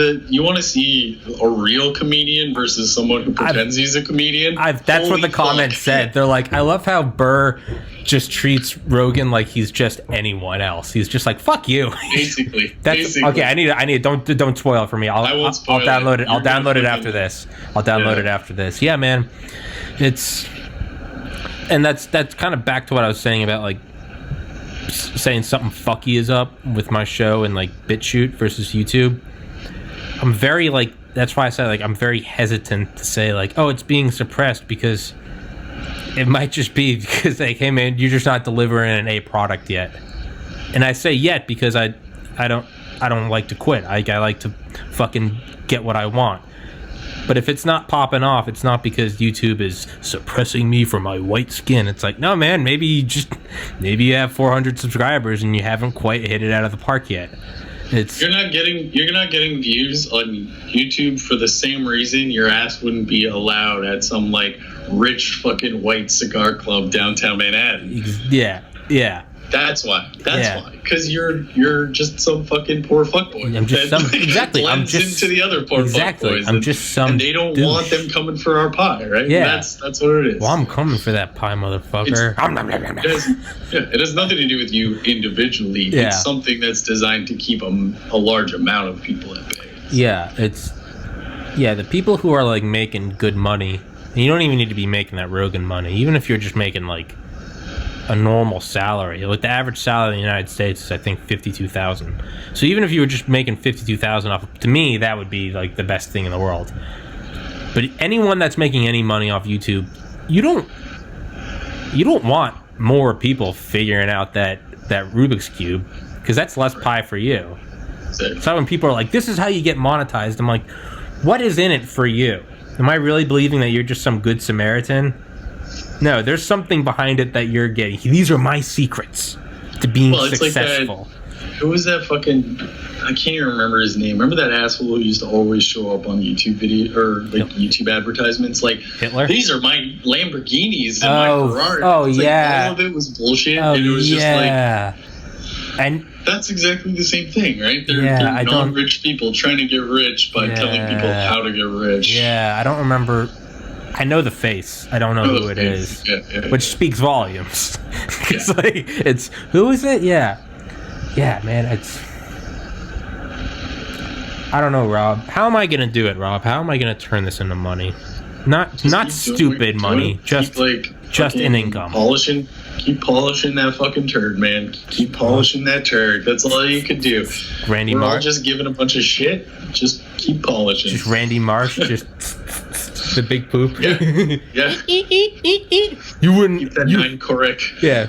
a real comedian versus someone who pretends he's a comedian. That's what the comments said. They're like, I love how Burr just treats Rogan like he's just anyone else. He's just like, fuck you. Basically. Okay. I need. Don't spoil it for me. I'll download it. I'll download it after this. It after this. Yeah, man. That's kind of back to what I was saying about like saying something fucky is up with my show and like BitChute versus YouTube. I'm very like, that's why I said like I'm very hesitant to say like, oh, it's being suppressed, because it might just be because like, hey man, you're just not delivering an A product yet. And I say yet because I don't like to quit. I like to fucking get what I want. But if it's not popping off, it's not because YouTube is suppressing me for my white skin. It's like, no, man, maybe you have 400 subscribers and you haven't quite hit it out of the park yet. You're not getting views on YouTube for the same reason your ass wouldn't be allowed at some like rich fucking white cigar club downtown Manhattan. Yeah. That's why. Why. Because you're just some fucking poor fuckboy. I'm just some exactly. I'm just into the other poor fuckboys. I'm just some. And they don't want them coming for our pie, right? Yeah. That's what it is. Well, I'm coming for that pie, motherfucker. It has nothing to do with you individually. Yeah. It's something that's designed to keep a large amount of people at bay. Yeah, the people who are like making good money, and you don't even need to be making that Rogan money. Even if you're just making like a normal salary, like the average salary in the United States is I think $52,000. So even if you were just making $52,000 off, to me that would be like the best thing in the world. But anyone that's making any money off YouTube, you don't want more people figuring out that Rubik's Cube, because that's less pie for you. So when people are like, this is how you get monetized, I'm like, what is in it for you? Am I really believing that you're just some good Samaritan? No, there's something behind it that you're getting. These are my secrets to being successful. Like who was that fucking... I can't even remember his name. Remember that asshole who used to always show up on YouTube video or YouTube advertisements? Like, Hitler? These are my Lamborghinis and my Ferrari. Oh, it's yeah. All of it was bullshit. And it was just like... And that's exactly the same thing, right? They're non-rich people trying to get rich by telling people how to get rich. Yeah, I don't remember... I know the face. I don't know who it is. Which speaks volumes. It's... Who is it? Yeah. Yeah, man, it's... I don't know, Rob. How am I going to do it, Rob? How am I going to turn this into money? Not stupid money, just in income. Keep polishing that fucking turd, man. Keep polishing that turd. That's all you can do. We're all just giving a bunch of shit. Just keep polishing. Just Randy Marsh, just the big poop. Yeah. You wouldn't keep that 9 correct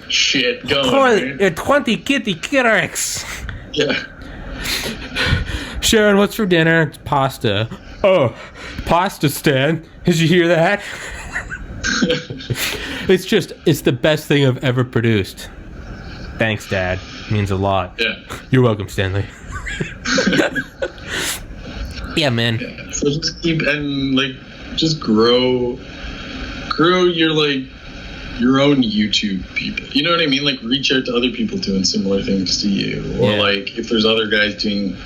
shit going. 20 kitty Kirex. Yeah. Sharon, what's for dinner? It's pasta. Oh, pasta stand. Did you hear that? It's the best thing I've ever produced. Thanks, Dad. It means a lot. Yeah. You're welcome, Stanley. Yeah, man. Yeah. So just keep just grow your own YouTube people. You know what I mean? Like reach out to other people doing similar things to you, or like if there's other guys doing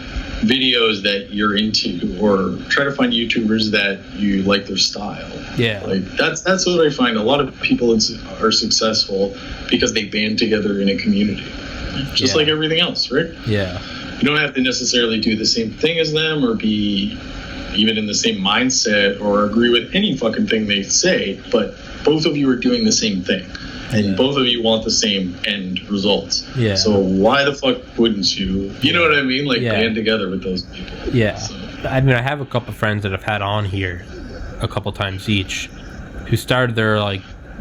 videos that you're into, or try to find YouTubers that you like their style. Yeah, like that's what I find. A lot of people are successful because they band together in a community, just like everything else, right? Yeah, you don't have to necessarily do the same thing as them or be even in the same mindset or agree with any fucking thing they say, but both of you are doing the same thing. And both of you want the same end results. Yeah. So why the fuck wouldn't you? You know what I mean? Like band together with those people. Yeah. So. I mean, I have a couple friends that I've had on here a couple times each, who started their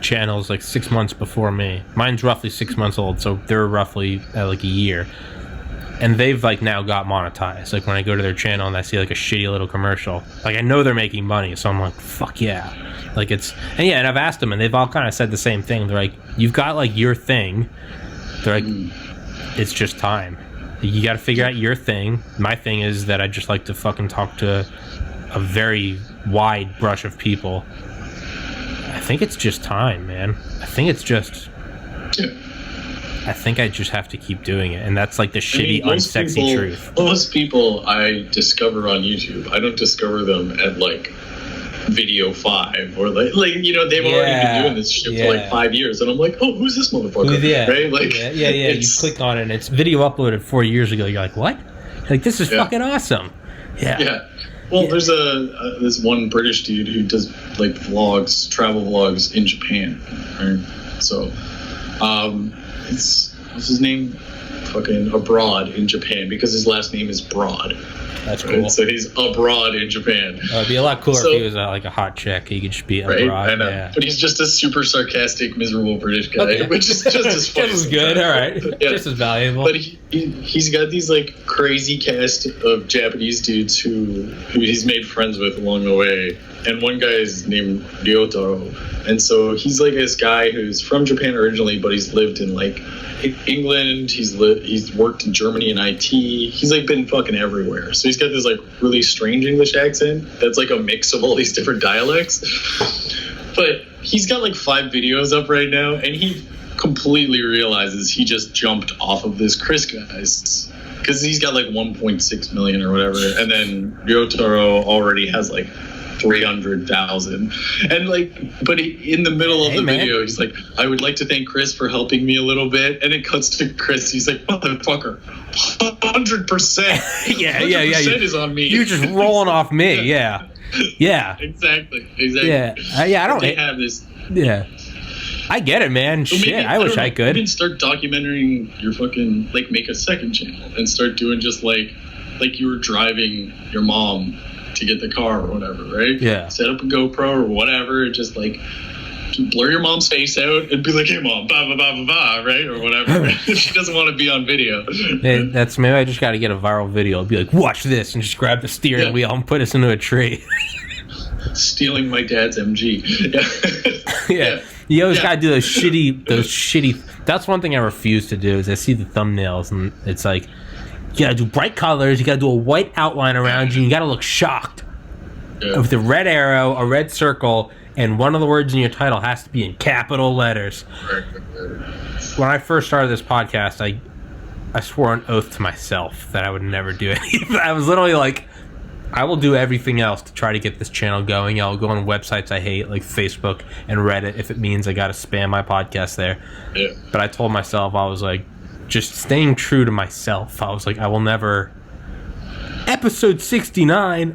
channels 6 months before me. Mine's roughly 6 months old, so they're roughly at a year. And they've now got monetized. When I go to their channel and I see a shitty little commercial, I know they're making money, so I'm like, fuck yeah. And I've asked them, and they've all kind of said the same thing. They're like, you've got your thing. They're like, it's just time. You got to figure out your thing. My thing is that I just like to fucking talk to a very wide brush of people. I think it's just time, man. I think I just have to keep doing it, and that's the shitty, unsexy truth. Most people I discover on YouTube, I don't discover them at video 5 or they've already been doing this shit for 5 years, and I'm like, oh, who's this motherfucker? Right? You click on it and it's video uploaded 4 years ago. You're like, what? This is fucking awesome. Well, there's this one British dude who does vlogs, travel vlogs in Japan, right? So what's his name? Fucking abroad in Japan, because his last name is Broad. That's cool. So he's abroad in Japan. It'd be a lot cooler if he was a hot chick. He could just be abroad. I know. Yeah. But he's just a super sarcastic, miserable British guy, which is just as funny. Just as good, all right. Just as valuable. But he's got these crazy cast of Japanese dudes who he's made friends with along the way. And one guy is named Ryotaro. And so he's this guy who's from Japan originally, but he's lived in England. He's worked in Germany in IT. He's been fucking everywhere. So he's got this really strange English accent that's a mix of all these different dialects. But he's got 5 videos up right now, and he completely realizes he just jumped off of this Chris guy's, because he's got 1.6 million or whatever, and then Ryotaro already has 300,000, and but in the middle of the video, he's like, I would like to thank Chris for helping me a little bit, and it cuts to Chris. He's like, motherfucker, 100%. Yeah, 100% is on me. You're just rolling off me. Yeah. Exactly. Yeah, I don't. They have this. Yeah. I get it, man. So shit, I wish I could. You can start documenting your fucking make a second channel and start doing just like you were driving your mom to get the car or whatever, right? Yeah. Set up a GoPro or whatever, just blur your mom's face out and be like, hey mom, blah blah blah blah blah, right, or whatever. She doesn't want to be on video. Hey, maybe I just got to get a viral video. I'll be like, watch this, and just grab the steering wheel and put us into a tree. Stealing my dad's MG. Yeah. You always got to do those shitty. That's one thing I refuse to do. Is I see the thumbnails and it's like, you got to do bright colors. You got to do a white outline around you. And you got to look shocked with a red arrow, a red circle. And one of the words in your title has to be in capital letters. When I first started this podcast, I swore an oath to myself that I would never do anything. I was literally like, I will do everything else to try to get this channel going. I'll go on websites I hate, like Facebook and Reddit, if it means I got to spam my podcast there. Yeah. But I told myself, I was like, just staying true to myself. I was like, I will never... Episode 69,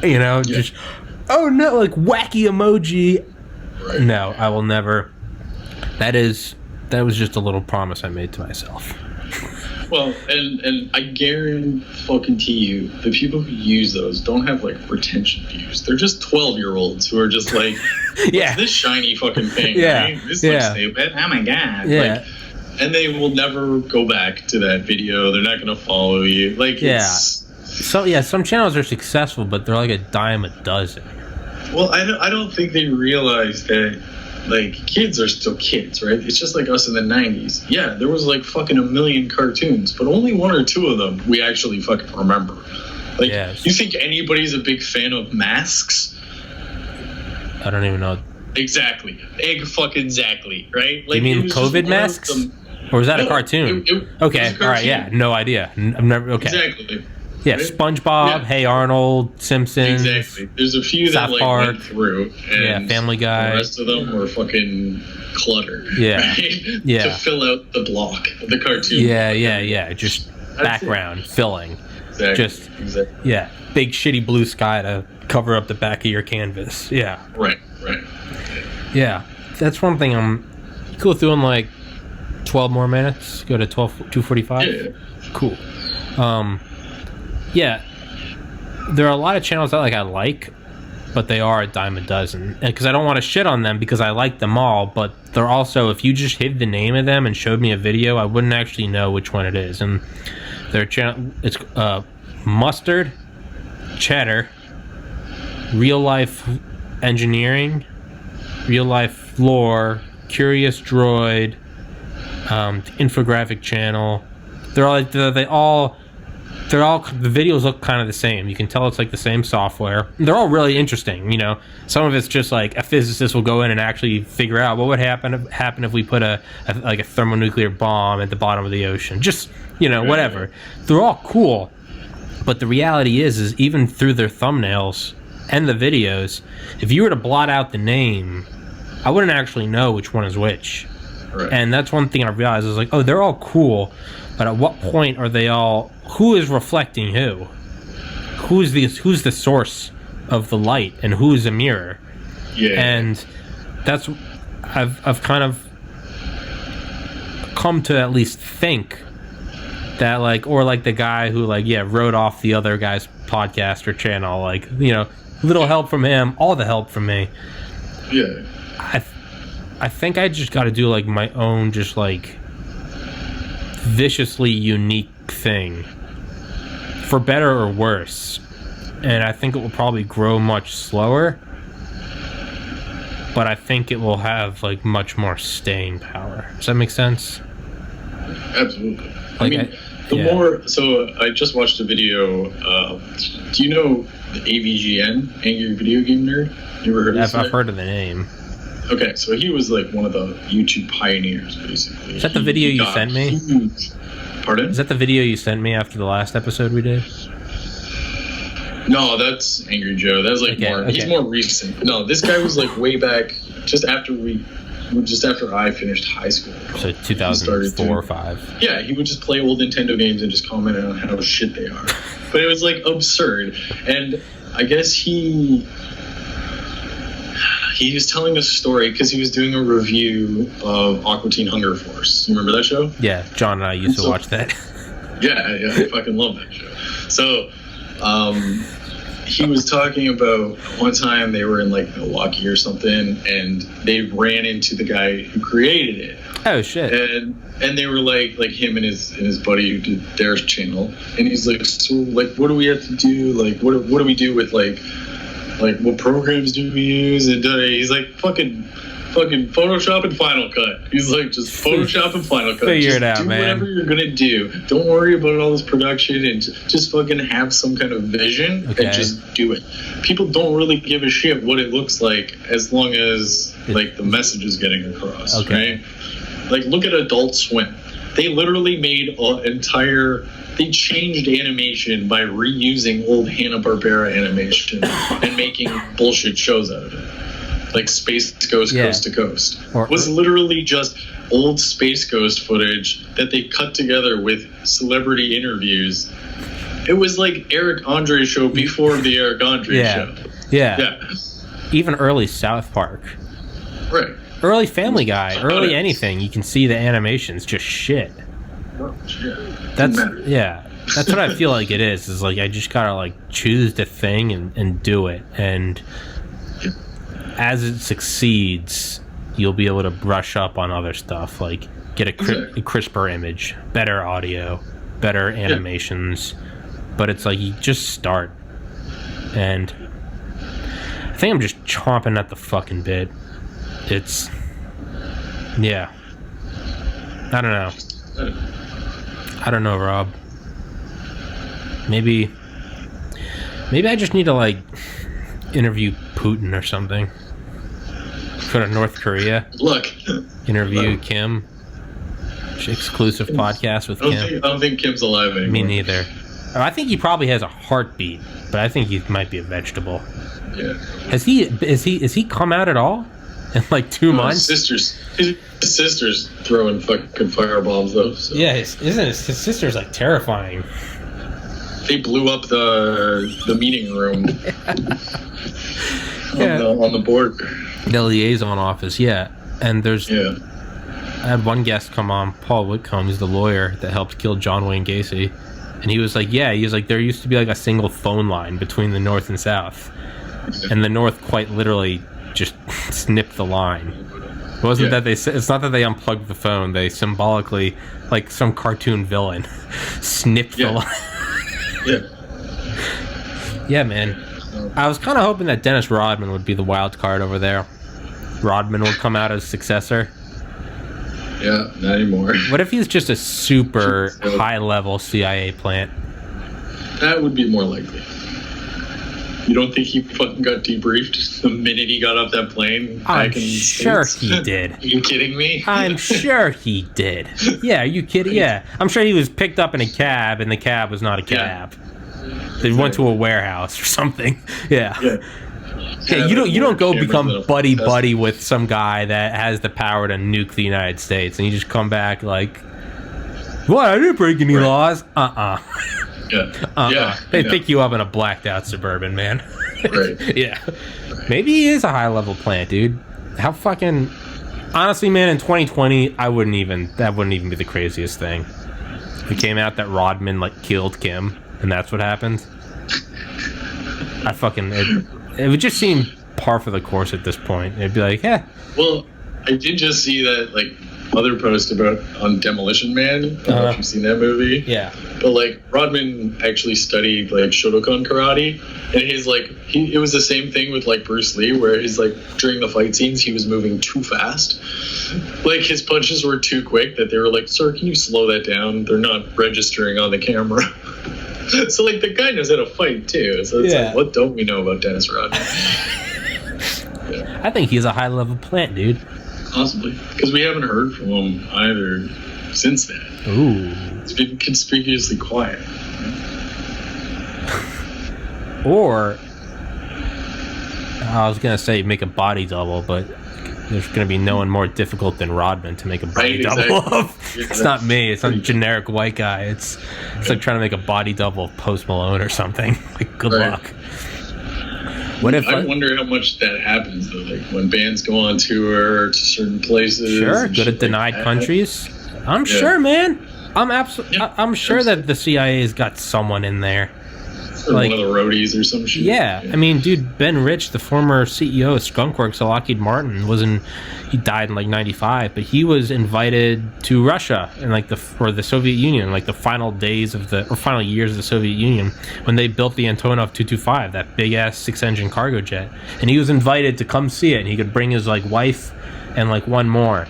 just... Oh no, like wacky emoji. Right. No, I will never. That was just a little promise I made to myself. Well, and I guarantee you, the people who use those don't have like retention views. They're just 12-year-olds who are just like, what's this shiny fucking thing? Right? This looks stupid. Oh my god. Yeah. And they will never go back to that video. They're not going to follow you. Like, some channels are successful, but they're like a dime a dozen. Well, I don't think they realize that, like, kids are still kids, right? It's just like us in the 90s. Yeah, there was, like, fucking a million cartoons, but only one or two of them we actually fucking remember. Like, you think anybody's a big fan of Masks? I don't even know. Exactly. Exactly, right? Like, you mean COVID Masks? Or was that a cartoon? Okay, all right, yeah, no idea. I've never, okay. Exactly. Yeah, SpongeBob, Hey Arnold, Simpsons. Exactly. There's a few that like Park, went through. And Family Guy. The rest of them were fucking clutter. Yeah. Right? Yeah. To fill out the block, the cartoon. Yeah. Just background filling. Exactly. Yeah. Big shitty blue sky to cover up the back of your canvas. Yeah. Right. Yeah. That's one thing go through in like 12 more minutes. Go to 2:45. Yeah. Cool. Yeah, there are a lot of channels that I like, but they are a dime a dozen. Because I don't want to shit on them because I like them all, but they're also, if you just hid the name of them and showed me a video, I wouldn't actually know which one it is. And their channel, it's Mustard, Cheddar, Real Life Engineering, Real Life Lore, Curious Droid, the Infographic Channel. The videos look kind of the same. You can tell it's like the same software. They're all really interesting, Some of it's just like a physicist will go in and actually figure out what would happen if we put a thermonuclear bomb at the bottom of the ocean. Just, whatever. They're all cool. But the reality is even through their thumbnails and the videos, if you were to blot out the name, I wouldn't actually know which one is which. Right. And that's one thing I realized is like, oh, they're all cool. But at what point are they all... Who is reflecting who? Who's the source of the light, and who is a mirror? Yeah. And that's... I've kind of come to at least think that, the guy who, wrote off the other guy's podcast or channel, little help from him, all the help from me. Yeah. I think I just got to do, my own, just, viciously unique thing, for better or worse. And I think it will probably grow much slower, but I think it will have much more staying power. Does that make sense? Absolutely. More so I just watched a video. Do you know the AVGN, Angry Video Game Nerd? You ever heard of this? I've heard of the name. Okay, so he was one of the YouTube pioneers, basically. Is that the video you sent me? Pardon? Is that the video you sent me after the last episode we did? No, that's Angry Joe. That was more. Okay. He's more recent. No, this guy was way back, just after I finished high school. So 2004 or 5. Yeah, he would just play old Nintendo games and just comment on how shit they are. But it was absurd, and I guess he was telling a story because he was doing a review of Aqua Teen Hunger Force. You remember that show? Yeah, John and I used to watch that. Yeah, I fucking love that show. So, he was talking about one time they were in like Milwaukee or something, and they ran into the guy who created it. Oh shit! And they were like him and his buddy who did their channel, and he's like, so like, what do we have to do? Like, what do we do with like what programs do we use? And he's like, fucking Photoshop and Final Cut. He's like, just Photoshop and Final Cut. Figure just it out, do man. Whatever you're gonna do. Don't worry about all this production, and just fucking have some kind of vision and just do it. People don't really give a shit what it looks like as long as like the message is getting across, right? Like, look at Adult Swim. They literally made they changed animation by reusing old Hanna-Barbera animation and making bullshit shows out of it. Like Space Ghost Coast to Coast. Was literally just old Space Ghost footage that they cut together with celebrity interviews. It was like Eric Andre show before the Eric Andre show. Yeah. Even early South Park. Right. Early Family Guy, early anything, you can see the animations just shit. That's what I feel like it is like I just gotta like choose the thing and do it, and as it succeeds you'll be able to brush up on other stuff, like get a crisper image, better audio, better animations, but it's like you just start, and I think I'm just chomping at the fucking bit. It's I don't know, Rob. Maybe I just need to like interview Putin or something. Go to North Korea. Interview Kim. Exclusive podcast with Kim. I don't think Kim's alive anymore. Me neither. I think he probably has a heartbeat, but I think he might be a vegetable. Yeah. Has he come out at all? In like 2 months? His sister's throwing fucking firebombs though. So. Yeah, his sister's like terrifying. They blew up the meeting room on the board. The liaison office, and there's I had one guest come on, Paul Whitcomb, who's the lawyer that helped kill John Wayne Gacy, and he was like, there used to be like a single phone line between the North and South, and the North quite literally just snipped the line. It wasn't that it's not that they unplugged the phone, they symbolically, like some cartoon villain, snipped the line. Yeah, man. I was kind of hoping that Dennis Rodman would be the wild card over there. Rodman would come out as successor. Yeah, not anymore. What if he's just a super high-level CIA plant? That would be more likely. You don't think he fucking got debriefed the minute he got off that plane? I'm sure he did. Are you kidding me? I'm sure he did. Yeah, are you kidding? Yeah. I'm sure he was picked up in a cab, and the cab was not a cab. They went to a warehouse or something. Yeah, you don't go become buddy with some guy that has the power to nuke the United States, and you just come back like, what? I didn't break any laws. They pick you up in a blacked out Suburban, man. Right. Maybe he is a high level plant, dude. How fucking honestly, man, in 2020, that wouldn't even be the craziest thing. It came out that Rodman like killed Kim, and that's what happened. It would just seem par for the course at this point. It'd be like, Well, I did just see that like other post about on Demolition Man. I don't know if you've seen that movie. Yeah. But like Rodman actually studied like Shotokan karate, and his it was the same thing with like Bruce Lee, where he's like during the fight scenes he was moving too fast. Like his punches were too quick that they were like, "Sir, can you slow that down? They're not registering on the camera." So like the guy knows how to fight too. So it's like, what don't we know about Dennis Rodman? I think he's a high level plant, dude. Possibly, because we haven't heard from him either since then. Ooh, it's been conspicuously quiet. Or I was gonna say make a body double, but there's gonna be no one more difficult than Rodman to make a body double of. It's not me. It's some generic white guy. It's like trying to make a body double of Post Malone or something. Like, good luck. What if I wonder how much that happens though, like when bands go on tour to certain places. Sure, go to denied countries. I'm sure, man. I'm sure that the CIA's got someone in there. Or like, one of the roadies or some shit. Yeah. I mean, dude, Ben Rich, the former CEO of Skunkworks, Lockheed Martin, he died in like 95, but he was invited to Russia and like the Soviet Union, like the final years of the Soviet Union, when they built the Antonov 225, that big ass 6-engine cargo jet, and he was invited to come see it, and he could bring his like wife and like one more.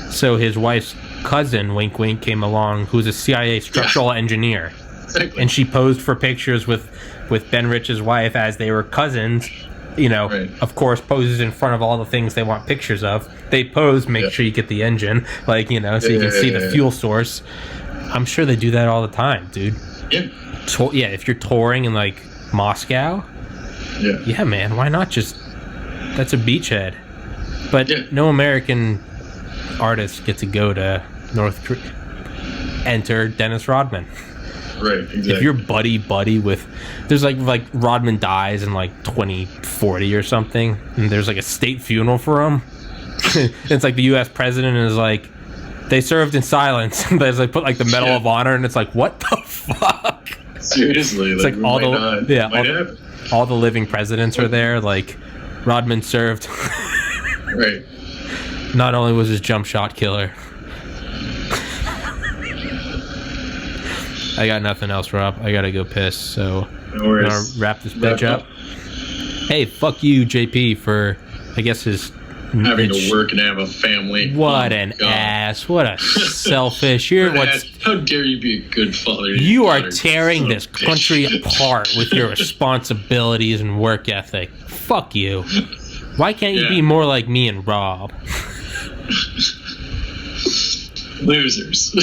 So his wife's cousin, wink wink, came along, who's a CIA structural engineer. Exactly. And she posed for pictures with Ben Rich's wife as they were cousins. You know, right. Of course, poses in front of all the things they want pictures of. They pose, make sure you get the engine, like, you know, so you can see the fuel source. I'm sure they do that all the time, dude. Yeah. If you're touring in, like, Moscow. Yeah, man, why not just... That's a beachhead. But no American artist get to go to North Korea. Enter Dennis Rodman. Right, exactly. If you're buddy with, there's like Rodman dies in like 2040 or something, and there's like a state funeral for him. It's like the U.S. president is like, they served in silence. There's like put like the Medal of Honor, and it's like, what the fuck? Seriously, it's like all all the living presidents are there. Like Rodman served. Right. Not only was his jump shot killer. I got nothing else, Rob. I gotta go piss, so no worries. I'm gonna wrap this bitch up. Hey, fuck you, JP, for, I guess, his... Having to work and have a family. What an ass. What a selfish... How dare you be a good father? You are tearing this country apart with your responsibilities and work ethic. Fuck you. Why can't you be more like me and Rob? Losers.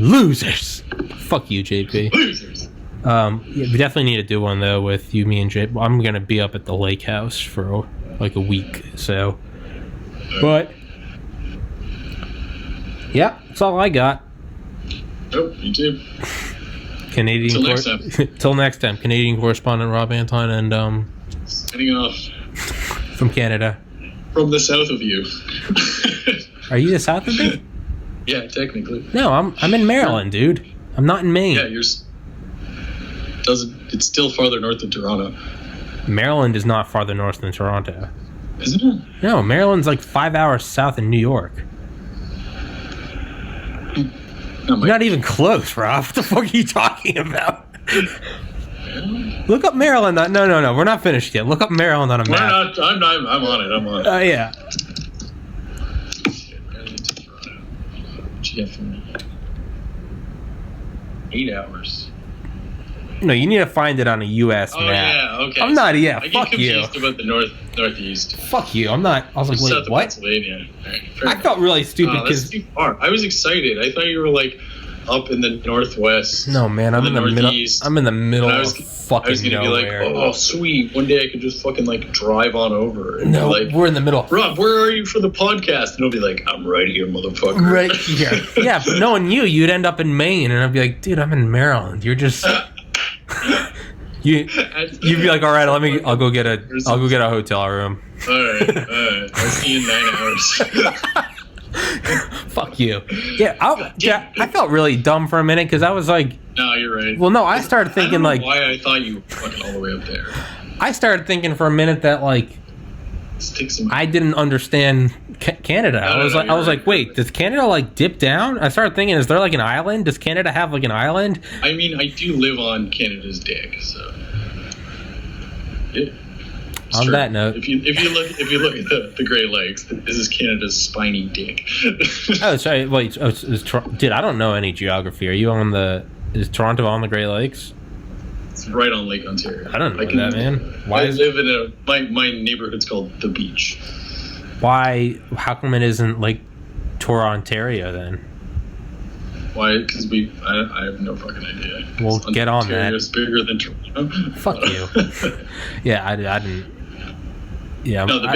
Losers. Fuck you, JP. Losers. We definitely need to do one, though, with you, me, and JP. I'm going to be up at the lake house for like a week, so. But, yeah, that's all I got. Oh, me too. Till next time. Canadian correspondent Rob Anton and, signing off. From Canada. From the south of you. Are you the south of me? Yeah, technically. No, I'm in Maryland, dude. I'm not in Maine. Yeah, it's still farther north than Toronto. Maryland is not farther north than Toronto. Isn't it? No, Maryland's like 5 hours south of New York. You're not even close, Rob. What the fuck are you talking about? Look up Maryland. No. We're not finished yet. Look up Maryland on a map. I'm on it. Oh, yeah. Definitely. 8 hours. No, you need to find it on a U.S. map. Yeah, okay. I'm not. Yeah, I fuck you. I get confused about the northeast. Fuck you. I'm not. I was like, wait, what? Pennsylvania. Right, I felt really stupid because that's too far. I was excited. I thought you were like up in the northwest. No, man, I'm in the middle. I'm in the middle of fucking I was gonna nowhere. Be like, oh, sweet. One day I could just fucking like drive on over. And no, like, we're in the middle. Rob, where are you for the podcast? And I'll be like, I'm right here, motherfucker. Right here. Yeah, but knowing you'd end up in Maine, and I'd be like, dude, I'm in Maryland. You're just. You'd be like, all right, I'll go get a hotel room. All right. I'll see you in 9 hours. Fuck you. Yeah, I felt really dumb for a minute because I was like, no, you're right. Well, no, I started thinking I don't know like, why I thought you were fucking all the way up there. I started thinking for a minute that like, I didn't understand Canada. I was like, wait, does Canada like dip down? I started thinking, is there like an island? Does Canada have like an island? I mean, I do live on Canada's dick, so. Yeah. On true. That note, if you look at the Great Lakes, this is Canada's spiny dick. Oh, sorry. Wait, dude, I don't know any geography. Are you on is Toronto on the Great Lakes? It's right on Lake Ontario. I don't know that, man. I live in my neighborhood's called The Beach. Why? How come it isn't like Ontario then? Why? Because I have no fucking idea. Well, get on that. Ontario's bigger than Toronto. Fuck you. Yeah, I didn't. Yeah. No, the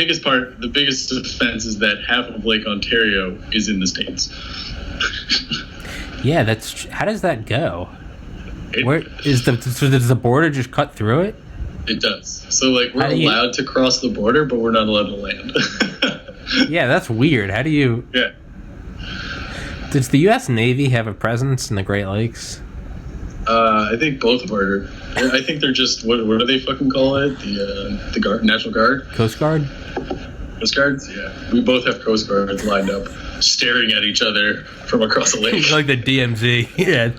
biggest offense is that half of Lake Ontario is in the States. Yeah, how does that go? Does the border just cut through it? It does. So like we're allowed to cross the border, but we're not allowed to land. Yeah, that's weird. How do you? Yeah. Does the U.S. Navy have a presence in the Great Lakes? I think both are. I think they're just what do they fucking call it? The guard, National Guard, Coast Guard. Coast Guards. Yeah, we both have Coast Guards lined up, staring at each other from across the lake. Like the DMZ. Yeah.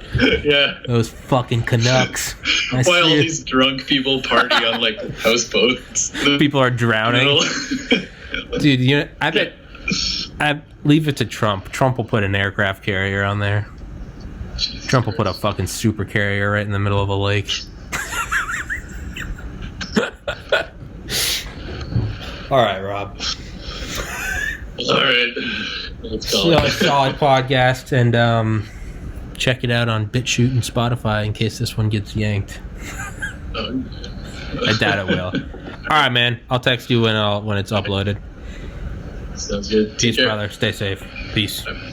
Yeah. Those fucking Canucks. While all these drunk people party on like houseboats. People are drowning. Dude, you know, I leave it to Trump. Trump will put an aircraft carrier on there. Jesus Trump will Christ. put a fucking super carrier right in the middle of a lake. All right, Rob. All right. Let's go. Solid podcast, and check it out on BitChute and Spotify in case this one gets yanked. I doubt it will. All right, man. I'll text you when it's uploaded. Sounds good. Peace, brother. Stay safe. Peace. Bye.